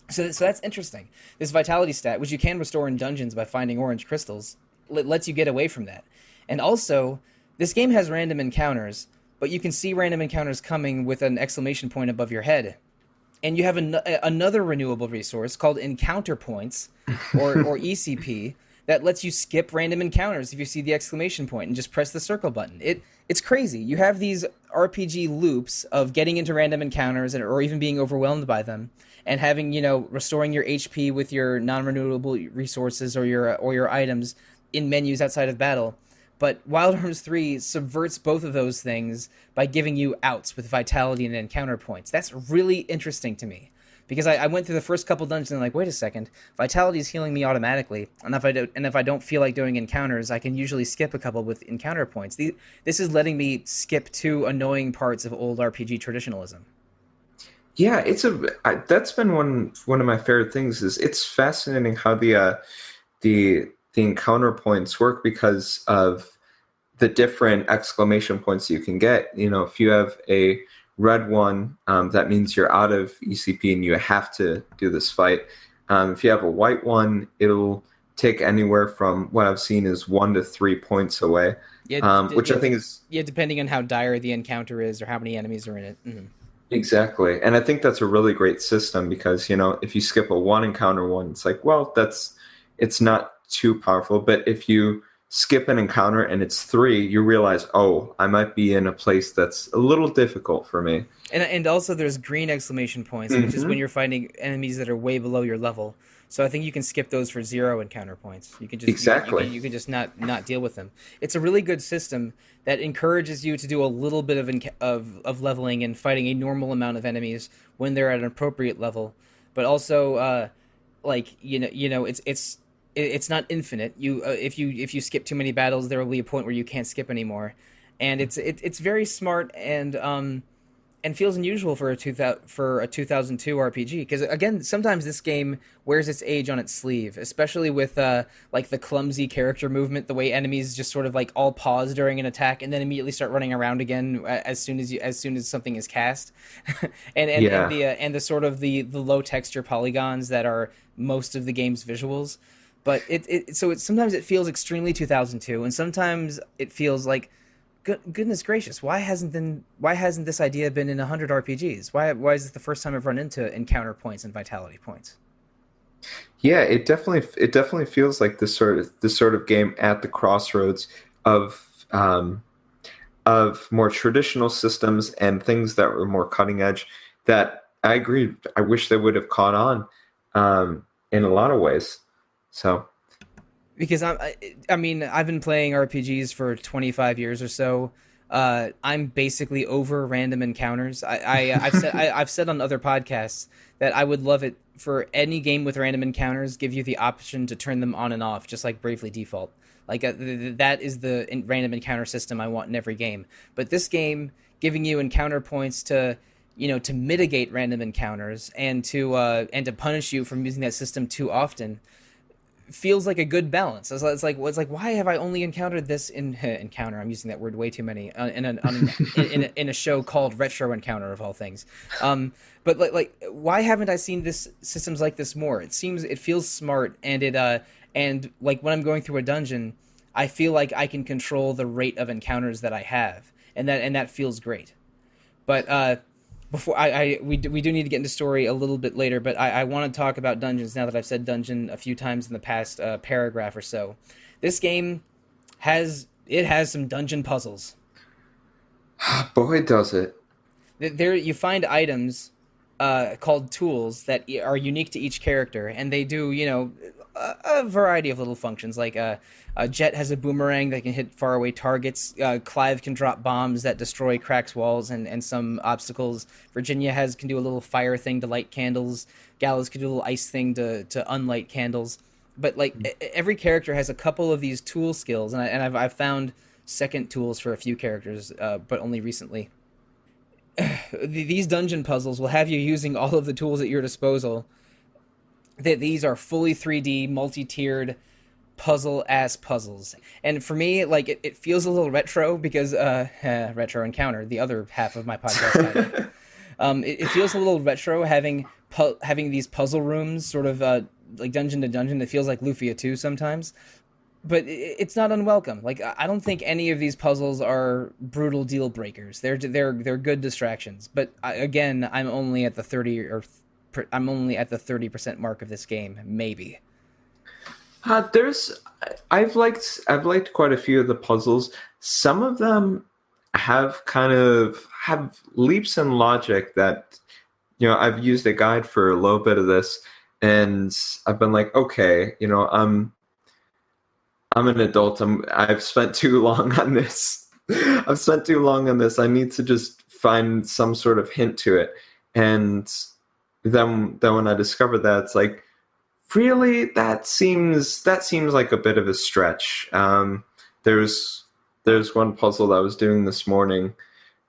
So that's interesting. This vitality stat, which you can restore in dungeons by finding orange crystals, lets you get away from that. And also, this game has random encounters, but you can see random encounters coming with an exclamation point above your head. And you have another renewable resource called encounter points, or ECP, that lets you skip random encounters if you see the exclamation point and just press the circle button. It's crazy. You have these RPG loops of getting into random encounters or even being overwhelmed by them, and having, restoring your HP with your non-renewable resources or your items in menus outside of battle. But Wild Arms 3 subverts both of those things by giving you outs with vitality and encounter points. That's really interesting to me, because I went through the first couple dungeons and like, wait a second, vitality is healing me automatically, and if I don't feel like doing encounters, I can usually skip a couple with encounter points. This is letting me skip two annoying parts of old RPG traditionalism. Yeah, that's been one of my favorite things. Is it's fascinating how the encounter points work because of the different exclamation points you can get. If you have a red one, that means you're out of ECP and you have to do this fight. If you have a white one, it'll take anywhere from what I've seen is 1 to 3 points away, Yeah, which I think is yeah, depending on how dire the encounter is or how many enemies are in it. Mm-hmm. exactly. And I think that's a really great system because, if you skip a one encounter one, it's like, well, it's not too powerful. But if you skip an encounter and it's three, you realize, oh, I might be in a place that's a little difficult for me. And also there's green exclamation points, which is when Hmm. you're fighting enemies that are way below your level. So I think you can skip those for zero encounter points. You can just Exactly. you can just not deal with them. It's a really good system that encourages you to do a little bit of leveling and fighting a normal amount of enemies when they're at an appropriate level, but also like it's not infinite. If you skip too many battles, there will be a point where you can't skip anymore, and it's very smart and feels unusual for a 2002 RPG, because again, sometimes this game wears its age on its sleeve, especially with like the clumsy character movement, the way enemies just sort of like all pause during an attack and then immediately start running around again as soon as something is cast, Yeah. and the sort of the low texture polygons that are most of the game's visuals. But sometimes it feels extremely 2002, and sometimes it feels like Goodness gracious, why hasn't this idea been in 100 RPGs? Why is this the first time I've run into encounter points and vitality points? Yeah, it definitely feels like this sort of game at the crossroads of more traditional systems and things that were more cutting edge. That I agree. I wish they would have caught on in a lot of ways. So Because I mean, I've been playing RPGs for 25 years or so. I'm basically over random encounters. I've said on other podcasts that I would love it for any game with random encounters, give you the option to turn them on and off, just like Bravely Default. Like that is the random encounter system I want in every game. But this game giving you encounter points to to mitigate random encounters and to punish you from using that system too often feels like a good balance. It's like why have I only encountered this in encounter? I'm using that word way too many in a show called Retro Encounter of all things. But why haven't I seen this systems like this more? It feels smart and like when I'm going through a dungeon, I feel like I can control the rate of encounters that I have, and that feels great. But before we do need to get into story a little bit later, but I want to talk about dungeons now that I've said dungeon a few times in the past paragraph or so. This game has some dungeon puzzles. boy, does it. There you find items called tools that are unique to each character, and they do a variety of little functions. Like Jet has a boomerang that can hit faraway targets. Clive can drop bombs that destroy cracks, walls, and some obstacles. Virginia has can do a little fire thing to light candles. Gallows can do a little ice thing to unlight candles. But like every character has a couple of these tool skills, and I've found second tools for a few characters, but only recently. These dungeon puzzles will have you using all of the tools at your disposal. That these are fully 3D, multi-tiered puzzle ass puzzles. And for me, like it feels a little retro because retro encounter, the other half of my podcast title. It feels a little retro having these puzzle rooms, sort of like dungeon to dungeon. It feels like Lufia 2 sometimes, but it's not unwelcome. Like I don't think any of these puzzles are brutal deal breakers. They're good distractions. But again, I'm only at the 30% mark of this game, maybe. There's I've liked quite a few of the puzzles. Some of them have leaps in logic that I've used a guide for a little bit of this, and I've been like, okay, I'm an adult. I've spent too long on this. I've spent too long on this. I need to just find some sort of hint to it. And then when I discovered that, it's like, really, that seems like a bit of a stretch. There's there's one puzzle that I was doing this morning.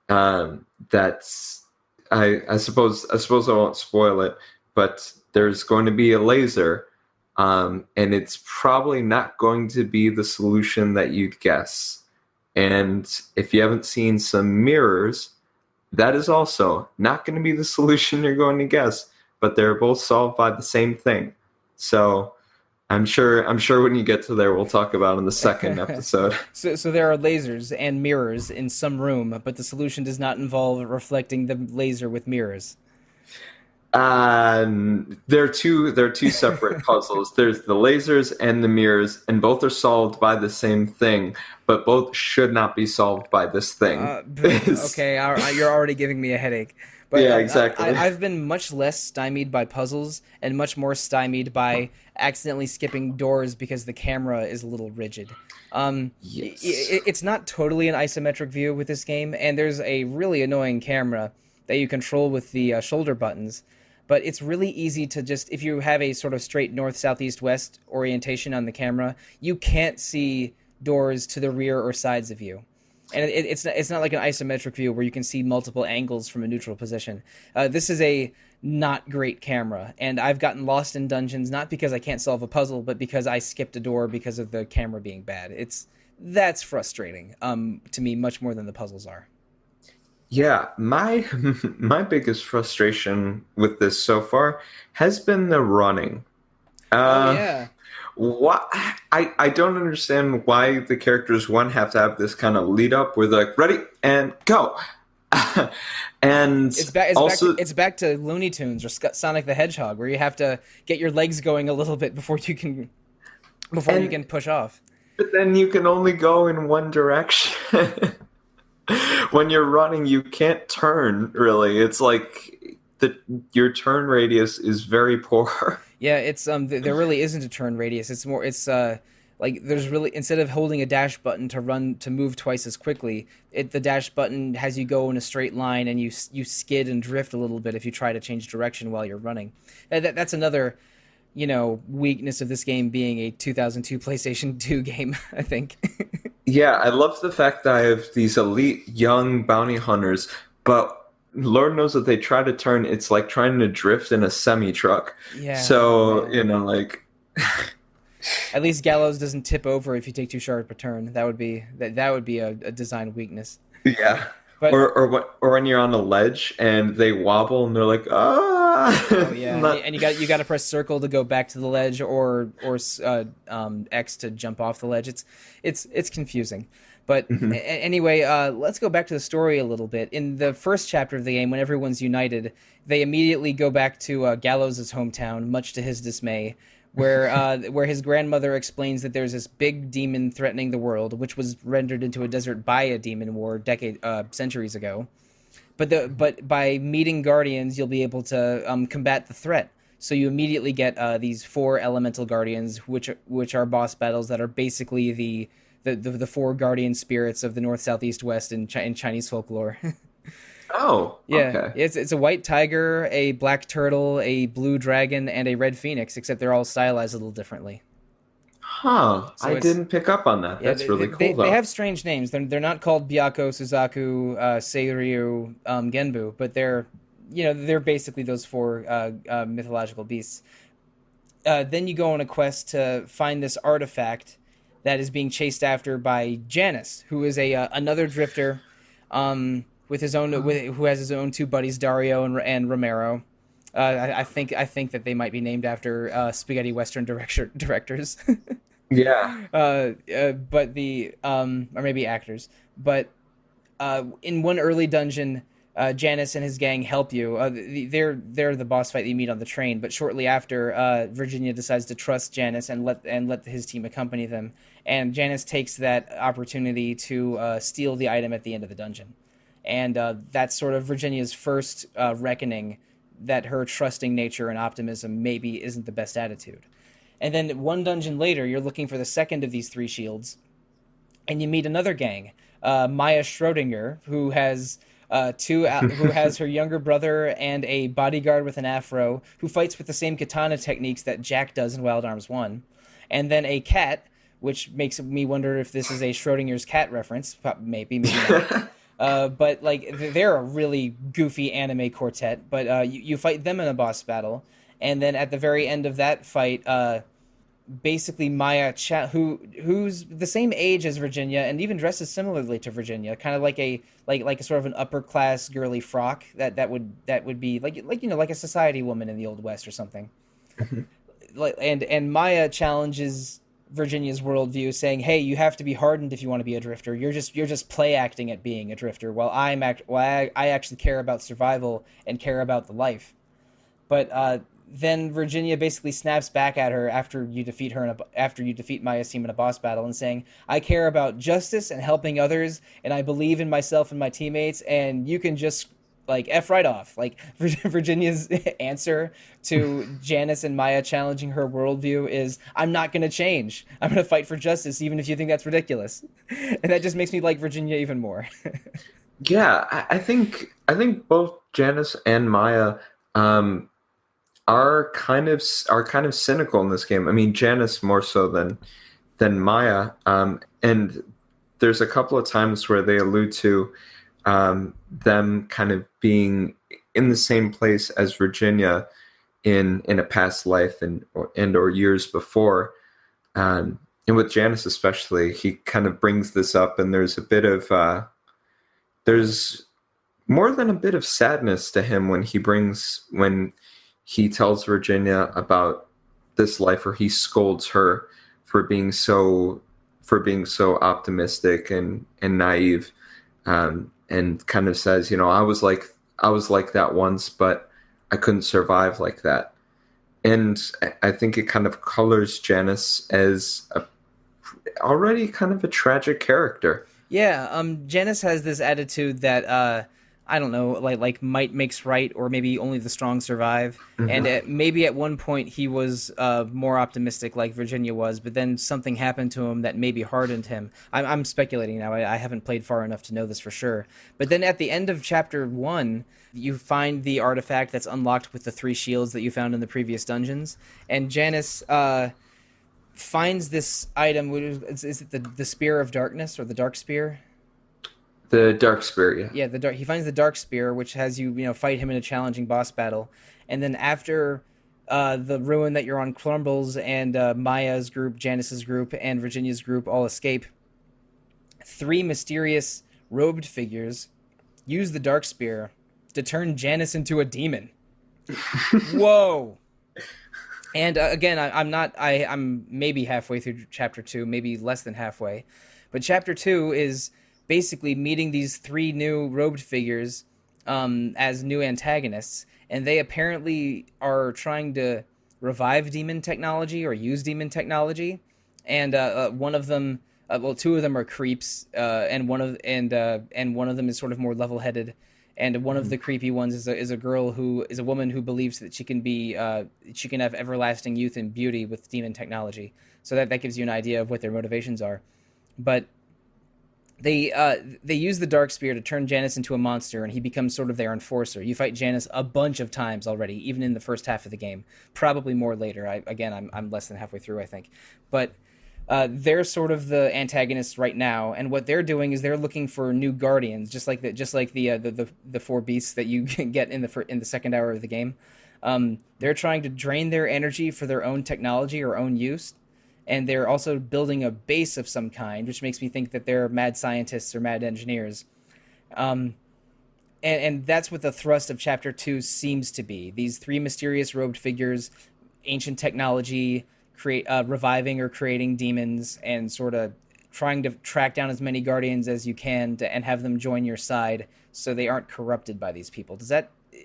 That's I suppose I won't spoil it, but there's going to be a laser, and it's probably not going to be the solution that you'd guess. And if you haven't seen some mirrors, that is also not going to be the solution you're going to guess, but they're both solved by the same thing. So I'm sure when you get to there, we'll talk about in the second episode. So there are lasers and mirrors in some room, but the solution does not involve reflecting the laser with mirrors. They're two separate puzzles. There's the lasers and the mirrors, and both are solved by the same thing, but both should not be solved by this thing. Okay, you're already giving me a headache. But Yeah, exactly. I've been much less stymied by puzzles and much more stymied by accidentally skipping doors because the camera is a little rigid. Yes. It's not totally an isometric view with this game, and there's a really annoying camera that you control with the shoulder buttons. But it's really easy to just, if you have a sort of straight north, south, east, west orientation on the camera, you can't see doors to the rear or sides of you. And it's not like an isometric view where you can see multiple angles from a neutral position. This is a not great camera, and I've gotten lost in dungeons not because I can't solve a puzzle, but because I skipped a door because of the camera being bad. That's frustrating to me much more than the puzzles are. Yeah, my my biggest frustration with this so far has been the running. Oh Uh, yeah, What I don't understand why the characters one have to have this kind of lead up where they're like ready and go, and also It's back to Looney Tunes or Sonic the Hedgehog, where you have to get your legs going a little bit before you and can push off. but then you can only go in one direction. When you're running, you can't turn really. It's like the your turn radius is very poor. Yeah, it's there really isn't a turn radius. It's like there's really, instead of holding a dash button to move twice as quickly, the dash button has you go in a straight line, and you skid and drift a little bit if you try to change direction while you're running. That's another, weakness of this game being a 2002 PlayStation 2 game, I think. Yeah, I love the fact that I have these elite young bounty hunters, but Lord knows that they try to turn, it's like trying to drift in a semi truck. Yeah, So, man. like, At least Gallows doesn't tip over if you take too sharp a turn. That would be a design weakness. yeah. But Or when you're on a ledge and they wobble and they're like, oh ah, yeah, not, and you got to press circle to go back to the ledge, or X to jump off the ledge. It's confusing. But Mhm. anyway, let's go back to the story a little bit. In the first chapter of the game, when everyone's united, they immediately go back to Gallows' hometown, much to his dismay, where his grandmother explains that there's this big demon threatening the world, which was rendered into a desert by a demon war centuries ago. But by meeting guardians, you'll be able to combat the threat. So you immediately get these four elemental guardians, which are boss battles that are basically the four guardian spirits of the north, south, east, west in Chinese folklore. Oh, Yeah, okay. it's a white tiger, a black turtle, a blue dragon, and a red phoenix, except they're all stylized a little differently. Huh. So I it's didn't pick up on that. Yeah, That's really cool, they though. have strange names. They're not called Byako, Suzaku, Seiryu, Genbu, but they're basically those four mythological beasts. Then you go on a quest to find this artifact that is being chased after by Janus, who is a another drifter, who has his own two buddies, Dario and Romero. I think that they might be named after spaghetti western directors. Yeah. But or maybe actors. But in one early dungeon, Janus and his gang help you. They're the boss fight that you meet on the train. But shortly after, Virginia decides to trust Janus and let his team accompany them. And Janus takes that opportunity to steal the item at the end of the dungeon. And that's sort of Virginia's first reckoning that her trusting nature and optimism maybe isn't the best attitude. And then one dungeon later, you're looking for the second of these three shields, and you meet another gang, Maya Schrodinger, who has her younger brother and a bodyguard with an afro, who fights with the same katana techniques that Jack does in Wild Arms 1, and then a cat, which makes me wonder if this is a Schrodinger's cat reference. Maybe, maybe not. But like they're a really goofy anime quartet. But you fight them in a boss battle, and then at the very end of that fight, basically who's the same age as Virginia and even dresses similarly to Virginia, kind of like a sort of an upper class girly frock that would be like a society woman in the old west or something. And Maya challenges Virginia's worldview, saying, "Hey, you have to be hardened if you want to be a drifter. You're just play acting at being a drifter, while I actually care about survival and care about the life." But then Virginia basically snaps back at her after you defeat Maya's team in a boss battle, and saying, "I care about justice and helping others, and I believe in myself and my teammates, and you can just like F right off." Like Virginia's answer to Janice and Maya challenging her worldview is, "I'm not going to change. I'm going to fight for justice, even if you think that's ridiculous." And that just makes me like Virginia even more. Yeah, I think both Janice and Maya um, are kind of cynical in this game. I mean, Janice more so than Maya, and there's a couple of times where they allude to them kind of being in the same place as Virginia in a past life and or years before. And with Janice especially, he kind of brings this up, and there's more than a bit of sadness to him when he tells Virginia about this lifer, he scolds her for being so optimistic and naive, and kind of says, I was like that once, but I couldn't survive like that. And I think it kind of colors Janice as already kind of a tragic character. Yeah, Janice has this attitude that I don't know, like might makes right, or maybe only the strong survive. And Hmm. maybe at one point he was more optimistic, like Virginia was, but then something happened to him that maybe hardened him. I'm speculating now. I haven't played far enough to know this for sure. But then at the end of chapter 1, you find the artifact that's unlocked with the 3 shields that you found in the previous dungeons, and Janice finds this item. Is it the Spear of Darkness, or the Dark Spear? The Dark Spirit, yeah. Yeah, he finds the Dark Spear, which has you fight him in a challenging boss battle, and then after the ruin that you're on crumbles, and Maya's group, Janice's group, and Virginia's group all escape, 3 mysterious robed figures use the Dark Spear to turn Janice into a demon. Whoa! And again, I'm maybe halfway through chapter 2, maybe less than halfway, but chapter 2 is basically meeting these 3 new robed figures as new antagonists, and they apparently are trying to revive demon technology or use demon technology. And one of them, well, 2 of them are creeps, and one of them is sort of more level-headed. And one of the creepy ones is a girl who is a woman who believes that she can have everlasting youth and beauty with demon technology. So that gives you an idea of what their motivations are. But they use the Dark Spear to turn Janice into a monster, and he becomes sort of their enforcer. You fight Janice a bunch of times already, even in the first half of the game. Probably more later. I'm less than halfway through, I think. But they're sort of the antagonists right now, and what they're doing is they're looking for new guardians, just like the 4 beasts that you can get in the second hour of the game. They're trying to drain their energy for their own technology or own use, and they're also building a base of some kind, which makes me think that they're mad scientists or mad engineers. And that's what the thrust of chapter 2 seems to be. These 3 mysterious robed figures, ancient technology, reviving or creating demons, and sort of trying to track down as many guardians as you can and have them join your side so they aren't corrupted by these people.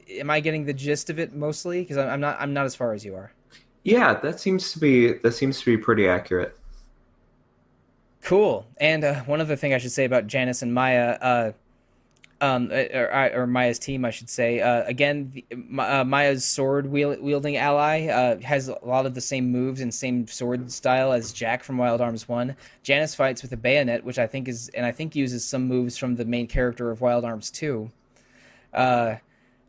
Am I getting the gist of it mostly? Because I'm not as far as you are. Yeah, that seems to be pretty accurate. Cool. And one other thing I should say about Janice and Maya, or Maya's team, I should say. Again, Maya's sword wielding ally has a lot of the same moves and same sword style as Jack from Wild Arms 1. Janice fights with a bayonet, which I think uses some moves from the main character of Wild Arms 2.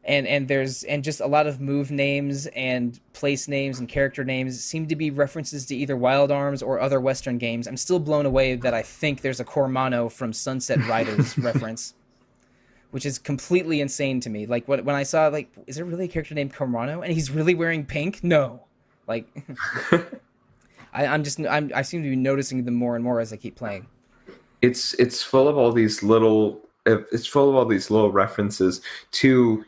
And there's just a lot of move names and place names and character names seem to be references to either Wild Arms or other Western games. I'm still blown away that I think there's a Cormano from Sunset Riders reference, which is completely insane to me. Like when I saw, like, is there really a character named Cormano and he's really wearing pink? No, like I seem to be noticing them more and more as I keep playing. It's full of all these little references to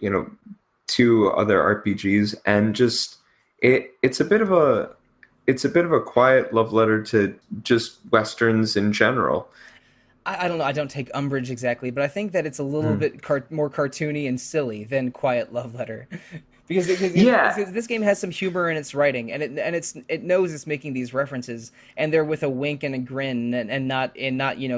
to other RPGs, and just it's a bit of a quiet love letter to just westerns in general. I don't know. I don't take umbrage exactly, but I think that it's a little Mm. bit more cartoony and silly than Quiet Love Letter, Yeah, because this game has some humor in its writing, and it knows it's making these references, and they're with a wink and a grin, and not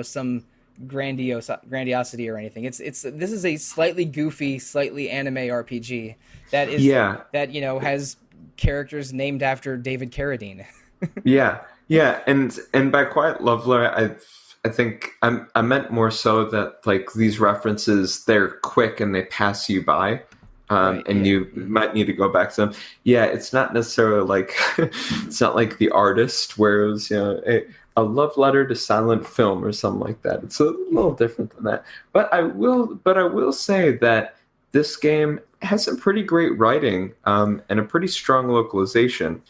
some grandiosity or anything. This is a slightly goofy, slightly anime RPG yeah, has characters named after David Carradine. yeah, and by quiet love letter, I think I meant more so that, like, these references, they're quick and they pass you by. Right? And Yeah. you might need to go back to them. Yeah, it's not necessarily like it's not like The Artist, where it was a love letter to silent film or something like that. It's a little different than that. But I will say that this game has some pretty great writing, and a pretty strong localization.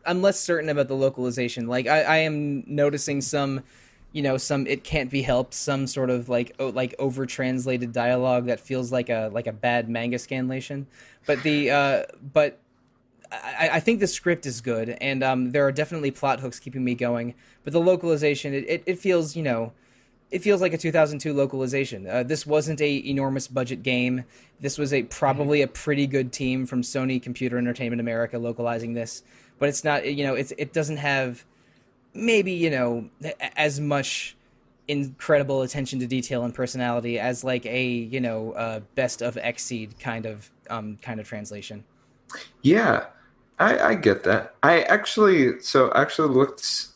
I'm less certain about the localization. Like I am noticing some it can't be helped, some sort of like over translated dialogue that feels like a bad manga scanlation. But I think the script is good, and there are definitely plot hooks keeping me going. But the localization, it feels, it feels like a 2002 localization. This wasn't a enormous budget game. This was a probably a pretty good team from Sony Computer Entertainment America localizing this, but it's not. It doesn't have maybe as much incredible attention to detail and personality as like a best of Xseed kind of translation. Yeah, I get that. I actually looked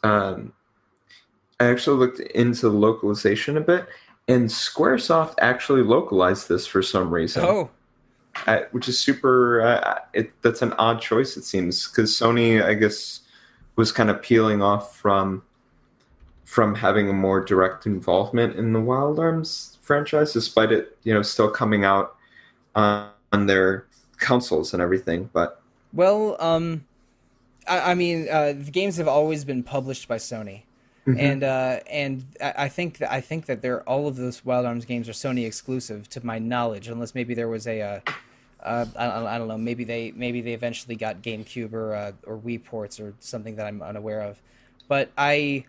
into the localization a bit, and SquareSoft actually localized this for some reason, Oh, which is super. That's an odd choice, it seems, because Sony, I guess, was kind of peeling off from having a more direct involvement in the Wild Arms franchise, despite it, still coming out on their consoles and everything. But well, I mean, the games have always been published by Sony, mhm. and I think that they're all of those Wild Arms games are Sony exclusive, to my knowledge, unless maybe there was I don't know, maybe they eventually got GameCube or Wii ports or something that I'm unaware of, but I'm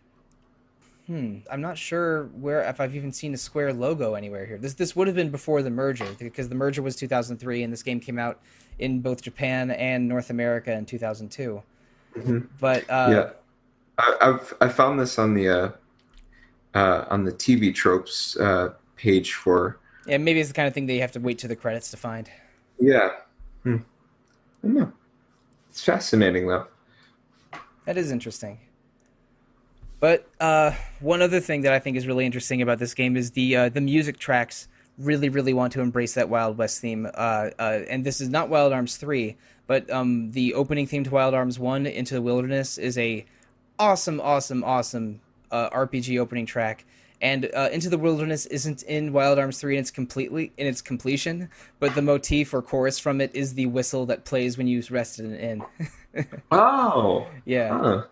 not sure where if I've even seen a Square logo anywhere here. This would have been before the merger, because the merger was 2003 and this game came out in both Japan and North America in 2002. Mhm. But Yeah, I found this on the TV tropes page for. yeah, maybe it's the kind of thing that you have to wait to the credits to find. Yeah. Hmm. I don't know. It's fascinating though. That is interesting. But one other thing that I think is really interesting about this game is the music tracks really want to embrace that Wild West theme. And this is not Wild Arms 3, but the opening theme to Wild Arms 1, Into the Wilderness, is a awesome RPG opening track. And Into the Wilderness isn't in Wild Arms 3 in its completion, but the motif or chorus from it is the whistle that plays when you rest in an inn. Oh, Yeah. huh.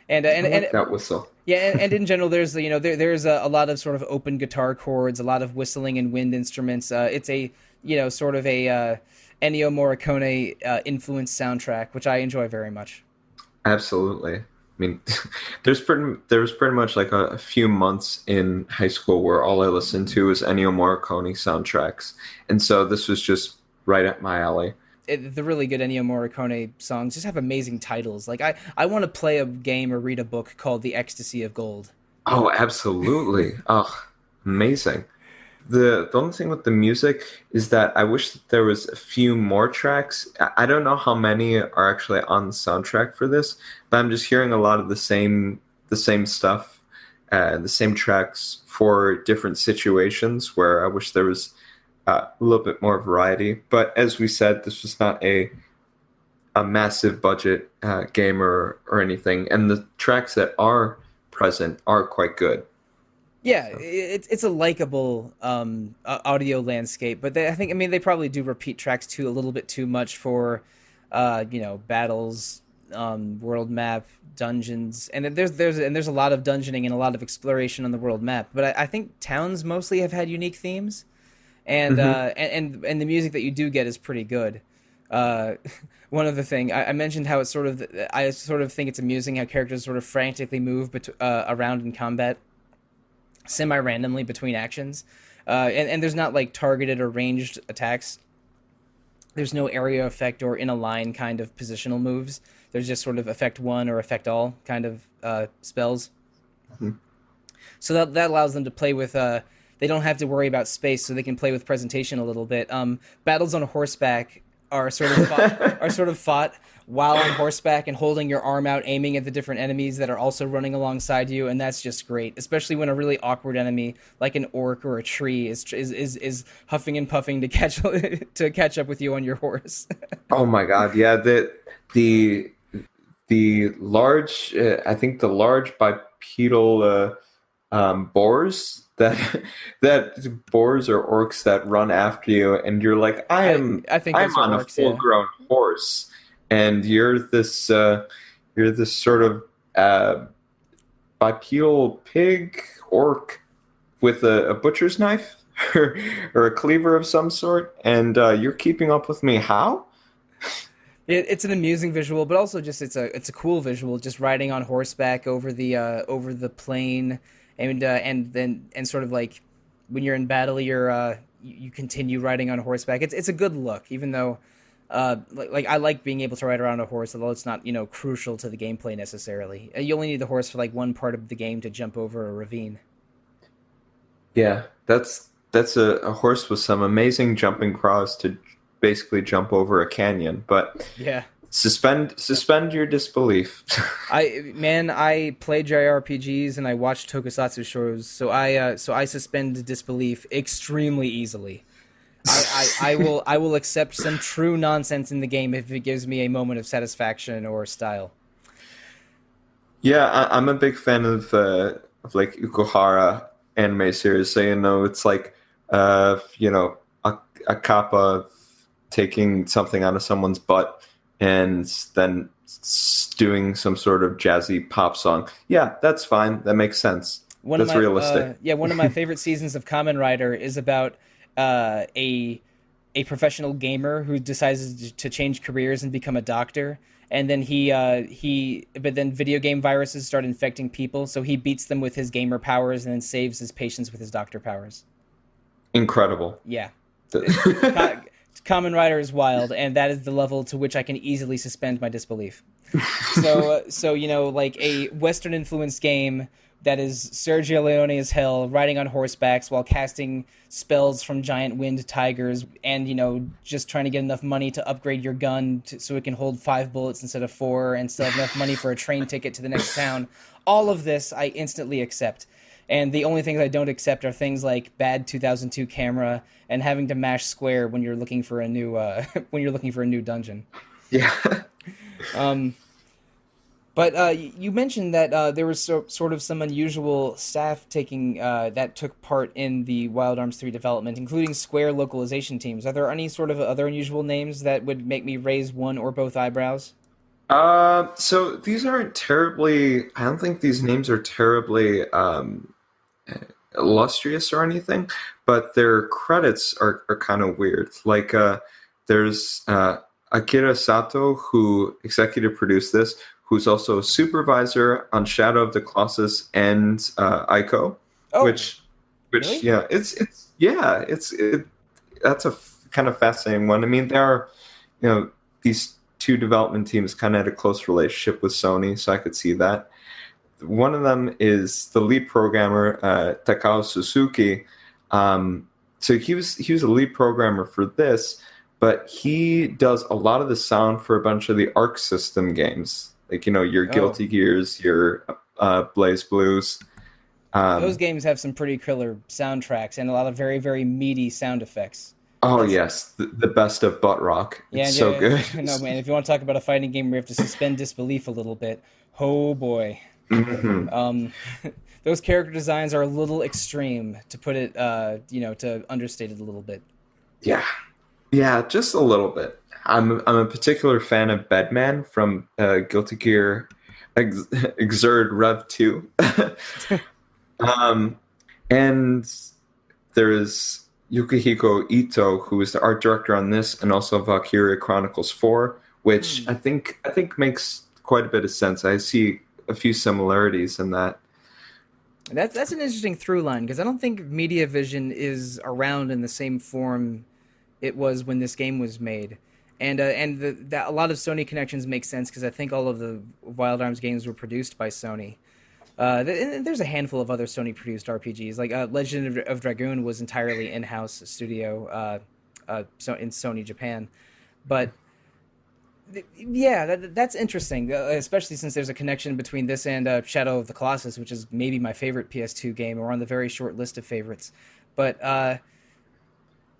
And I and like that whistle. yeah, and in general, there's there's a lot of sort of open guitar chords, a lot of whistling and wind instruments. It's a sort of a Ennio Morricone influenced soundtrack, which I enjoy very much. Absolutely. I mean, there was pretty much like a few months in high school where all I listened to was Ennio Morricone soundtracks, and so this was just right up my alley. The really good Ennio Morricone songs just have amazing titles. Like I want to play a game or read a book called The Ecstasy of Gold. Oh, absolutely. Oh, amazing. The only thing with the music is that I wish that there was a few more tracks. I don't know how many are actually on the soundtrack for this, but I'm just hearing a lot of the same stuff, the same tracks for different situations where I wish there was a little bit more variety. But as we said, this was not a massive budget game or anything, and the tracks that are present are quite good. Yeah, So. it's a likable audio landscape, but I mean they probably do repeat tracks too a little bit too much for battles, world map, dungeons, and there's a lot of dungeoning and a lot of exploration on the world map. But I think towns mostly have had unique themes, and Hmm. and the music that you do get is pretty good. Uh, one other thing I mentioned how it's I sort of think it's amusing how characters sort of frantically move around in combat semi randomly between actions. And there's not like targeted or ranged attacks. There's no area effect or in a line kind of positional moves. There's just sort of effect one or effect all kind of spells. So that allows them to play with. They don't have to worry about space, so they can play with presentation a little bit. Battles on horseback are sort of fought while on horseback and holding your arm out, aiming at the different enemies that are also running alongside you, and that's just great. Especially when a really awkward enemy like an orc or a tree is huffing and puffing to catch to catch up with you on your horse. Oh my God, yeah, the the large, I think the large bipedal boars that that boars or orcs that run after you, and you're like, I think I'm those are on a orcs. full Yeah. grown horse, and you're this sort of uh, bipedal pig orc with a butcher's knife or a cleaver of some sort, and you're keeping up with me. How? It's an amusing visual, but also just it's a cool visual. Just riding on horseback over the plain, and sort of like when you're in battle, you continue riding on horseback. It's a good look, even though like I like being able to ride around a horse, although it's not crucial to the gameplay necessarily. You only need the horse for like one part of the game to jump over a ravine. Yeah, that's a horse with some amazing jumping cross to basically jump over a canyon. But Yeah. suspend your disbelief. I play JRPGs and I watch tokusatsu shows, so I suspend disbelief extremely easily. I will accept some true nonsense in the game if it gives me a moment of satisfaction or style. Yeah, I'm a big fan of like Ukuhara anime series. So it's like a kappa taking something out of someone's butt and then doing some sort of jazzy pop song. Yeah, that's fine. That makes sense. That's realistic. One of my favorite seasons of Kamen Rider is about uh, a a professional gamer who decides to change careers and become a doctor. And then but then video game viruses start infecting people, so he beats them with his gamer powers and then saves his patients with his doctor powers. Incredible. Yeah. Kamen Rider is wild, and that is the level to which I can easily suspend my disbelief. So like a Western influenced game that is Sergio Leone as hell, riding on horsebacks while casting spells from giant wind tigers, and just trying to get enough money to upgrade your gun so it can hold 5 bullets instead of 4, and still have enough money for a train ticket to the next town. All of this I instantly accept. And the only things I don't accept are things like bad 2002 camera and having to mash square when you're looking for a new dungeon. Yeah. Um, but you mentioned that there was sort of some unusual staff that took part in the Wild Arms 3 development, including Square localization teams. Are there any sort of other unusual names that would make me raise one or both eyebrows? So these aren't terribly. I don't think these names are terribly illustrious or anything, but their credits are kind of weird. Like there's Akira Sato, who executive produced this, who's also a supervisor on Shadow of the Colossus and Ico, Oh, which really? yeah, that's a kind of fascinating one. I mean, there are these two development teams kind of had a close relationship with Sony, so I could see that. One of them is the lead programmer, Takao Suzuki. So he was a lead programmer for this, but he does a lot of the sound for a bunch of the Arc System games, like your Oh, Guilty Gears, your Blaze Blues. those Um, games have some pretty killer soundtracks and a lot of very, very meaty sound effects. oh That's yes, the best of butt rock. Yeah, It's and so yeah, good. no man. If you want to talk about a fighting game where you have to suspend disbelief a little bit, oh boy. hmm Um, those character designs are a little extreme, to put it, to understate it a little bit. Yeah, yeah, just a little bit. I'm a particular fan of Bedman from Guilty Gear Exerd Rev 2. um, and there's Yukihiko Ito, who is the art director on this, and also Valkyria Chronicles 4, which Hmm. I think makes quite a bit of sense. I see a few similarities in that. That's an interesting through line because I don't think Media Vision is around in the same form it was when this game was made. That a lot of Sony connections make sense because I think all of the Wild Arms games were produced by Sony. And there's a handful of other Sony produced RPGs, like Legend of Dragoon was entirely in-house studio, so in Sony Japan. But yeah, that's interesting, especially since there's a connection between this and Shadow of the Colossus, which is maybe my favorite PS2 game, or on the very short list of favorites. But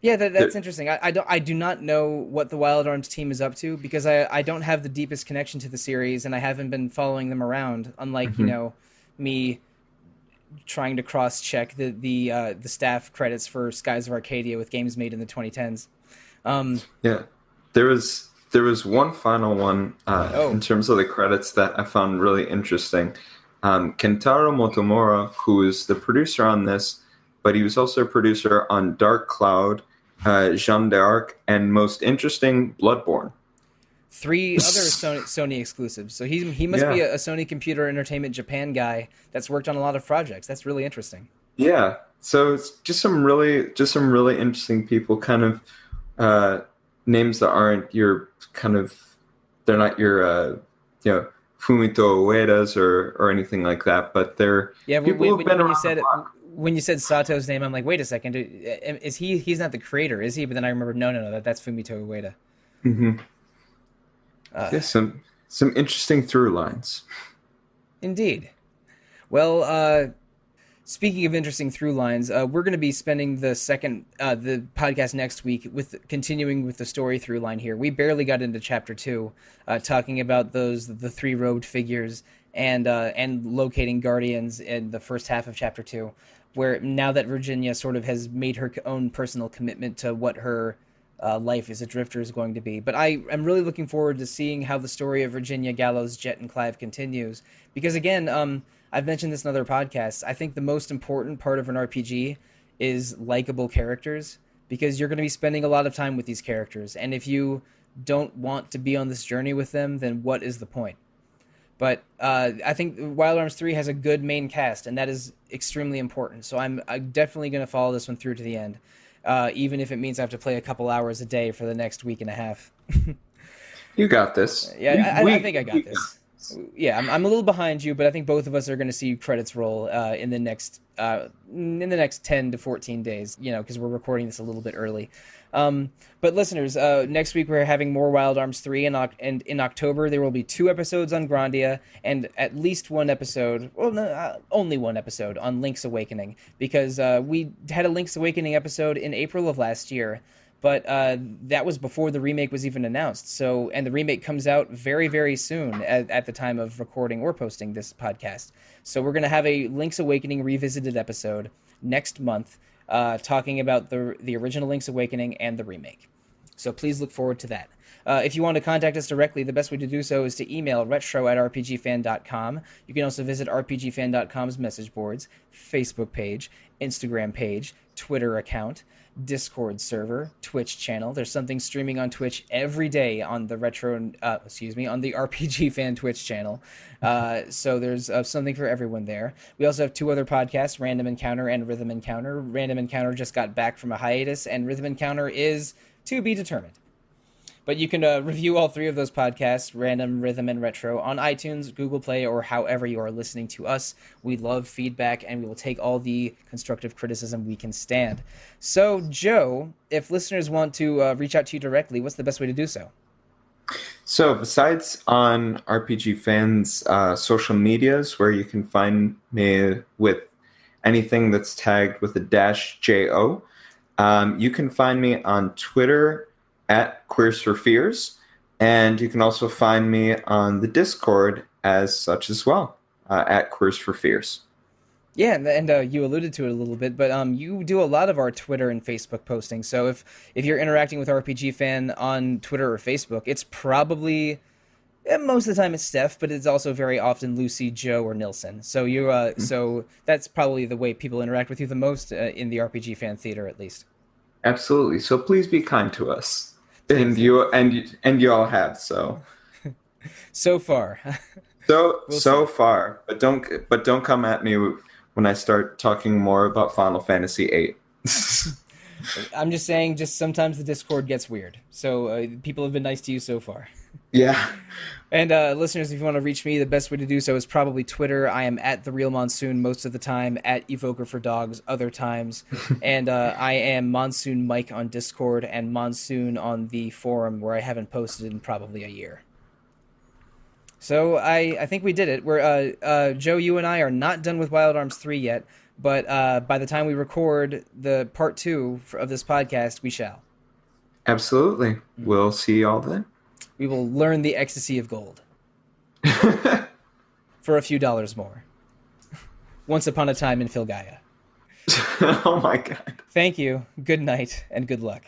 yeah, that's There, interesting. I do not know what the Wild Arms team is up to because I don't have the deepest connection to the series, and I haven't been following them around. Unlike mhm. me trying to cross check the staff credits for Skies of Arcadia with games made in the 2010s. Um, Yeah, there was one final one in oh, terms of the credits that I found really interesting. Kentaro Motomura, who is the producer on this, but he was also a producer on Dark Cloud, Jeanne d'Arc, and most interesting, Bloodborne. 3 other Sony exclusives. So he must be Yeah. a Sony Computer Entertainment Japan guy that's worked on a lot of projects. That's really interesting. Yeah. So it's just some really interesting people, kind of uh, names that aren't your kind of, they're not your you know, Fumito Ueda's or anything like that, but they're Yeah, people who've been when you around the said it, block. when you said Sato's name, I'm like, wait a second, is he? He's not the creator, is he? But then I remember, no, that's Fumito Ueda. Hmm. Uh, Yeah, some interesting through lines. Indeed. Well, speaking of interesting through lines, we're going to be spending the podcast next week with continuing with the story through line here. We barely got into chapter 2, talking about the 3 robed figures and locating guardians in the first half of chapter 2, where now that Virginia sort of has made her own personal commitment to what her life as a drifter is going to be. But I am really looking forward to seeing how the story of Virginia, Gallows, Jet, and Clive continues. Because again, I've mentioned this in other podcasts. I think the most important part of an RPG is likable characters, because you're going to be spending a lot of time with these characters. And if you don't want to be on this journey with them, then what is the point? But I think Wild Arms 3 has a good main cast, and that is extremely important. So I'm definitely going to follow this one through to the end, even if it means I have to play a couple hours a day for the next week and a half. You got this. Yeah, I think I got this. Yeah, I'm a little behind you, but I think both of us are going to see credits roll in the next 10 to 14 days. You know, because we're recording this a little bit early. But listeners, next week we're having more Wild Arms 3, and in October there will be 2 episodes on Grandia and at least 1 episode, well, no, only 1 episode on Link's Awakening, because we had a Link's Awakening episode in April of last year. But that was before the remake was even announced. So, and the remake comes out very, very soon at the time of recording or posting this podcast. So we're going to have a Link's Awakening revisited episode next month, talking about the original Link's Awakening and the remake. So please look forward to that. If you want to contact us directly, the best way to do so is to email retro@rpgfan.com. You can also visit rpgfan.com's message boards, Facebook page, Instagram page, Twitter account, Discord server, Twitch channel. There's something streaming on Twitch every day on the on the RPG Fan Twitch channel. So there's something for everyone there. We also have 2 other podcasts, Random Encounter and Rhythm Encounter. Random Encounter just got back from a hiatus, and Rhythm Encounter is to be determined. But you can review all 3 of those podcasts, Random, Rhythm, and Retro, on iTunes, Google Play, or however you are listening to us. We love feedback, and we will take all the constructive criticism we can stand. So, Joe, if listeners want to reach out to you directly, what's the best way to do so? So besides on RPG Fans' social medias, where you can find me with anything that's tagged with a -JO, you can find me on Twitter at Queers for Fears, and you can also find me on the Discord as such as well, at Queers for Fears. Yeah, and you alluded to it a little bit, but you do a lot of our Twitter and Facebook posting. So if you're interacting with RPG Fan on Twitter or Facebook, it's probably most of the time it's Steph, but it's also very often Lucy, Joe, or Nilsson. So so that's probably the way people interact with you the most in the RPG Fan theater, at least. Absolutely. So please be kind to us. And you all have so far. so far, but don't come at me when I start talking more about Final Fantasy VIII. I'm just saying, just sometimes the Discord gets weird. So people have been nice to you so far. Yeah. And listeners, if you want to reach me, the best way to do so is probably Twitter. I am at The Real Monsoon most of the time, at Evoker for Dogs other times. And I am Monsoon Mike on Discord and Monsoon on the forum, where I haven't posted in probably a year. So I think we did it. We're Joe, you and I are not done with Wild Arms 3 yet, but by the time we record the part 2 of this podcast, we shall. Absolutely. We'll see y'all then. We will learn the ecstasy of gold. For a few dollars more. Once upon a time in Filgaia. Oh my god. Thank you, good night, and good luck.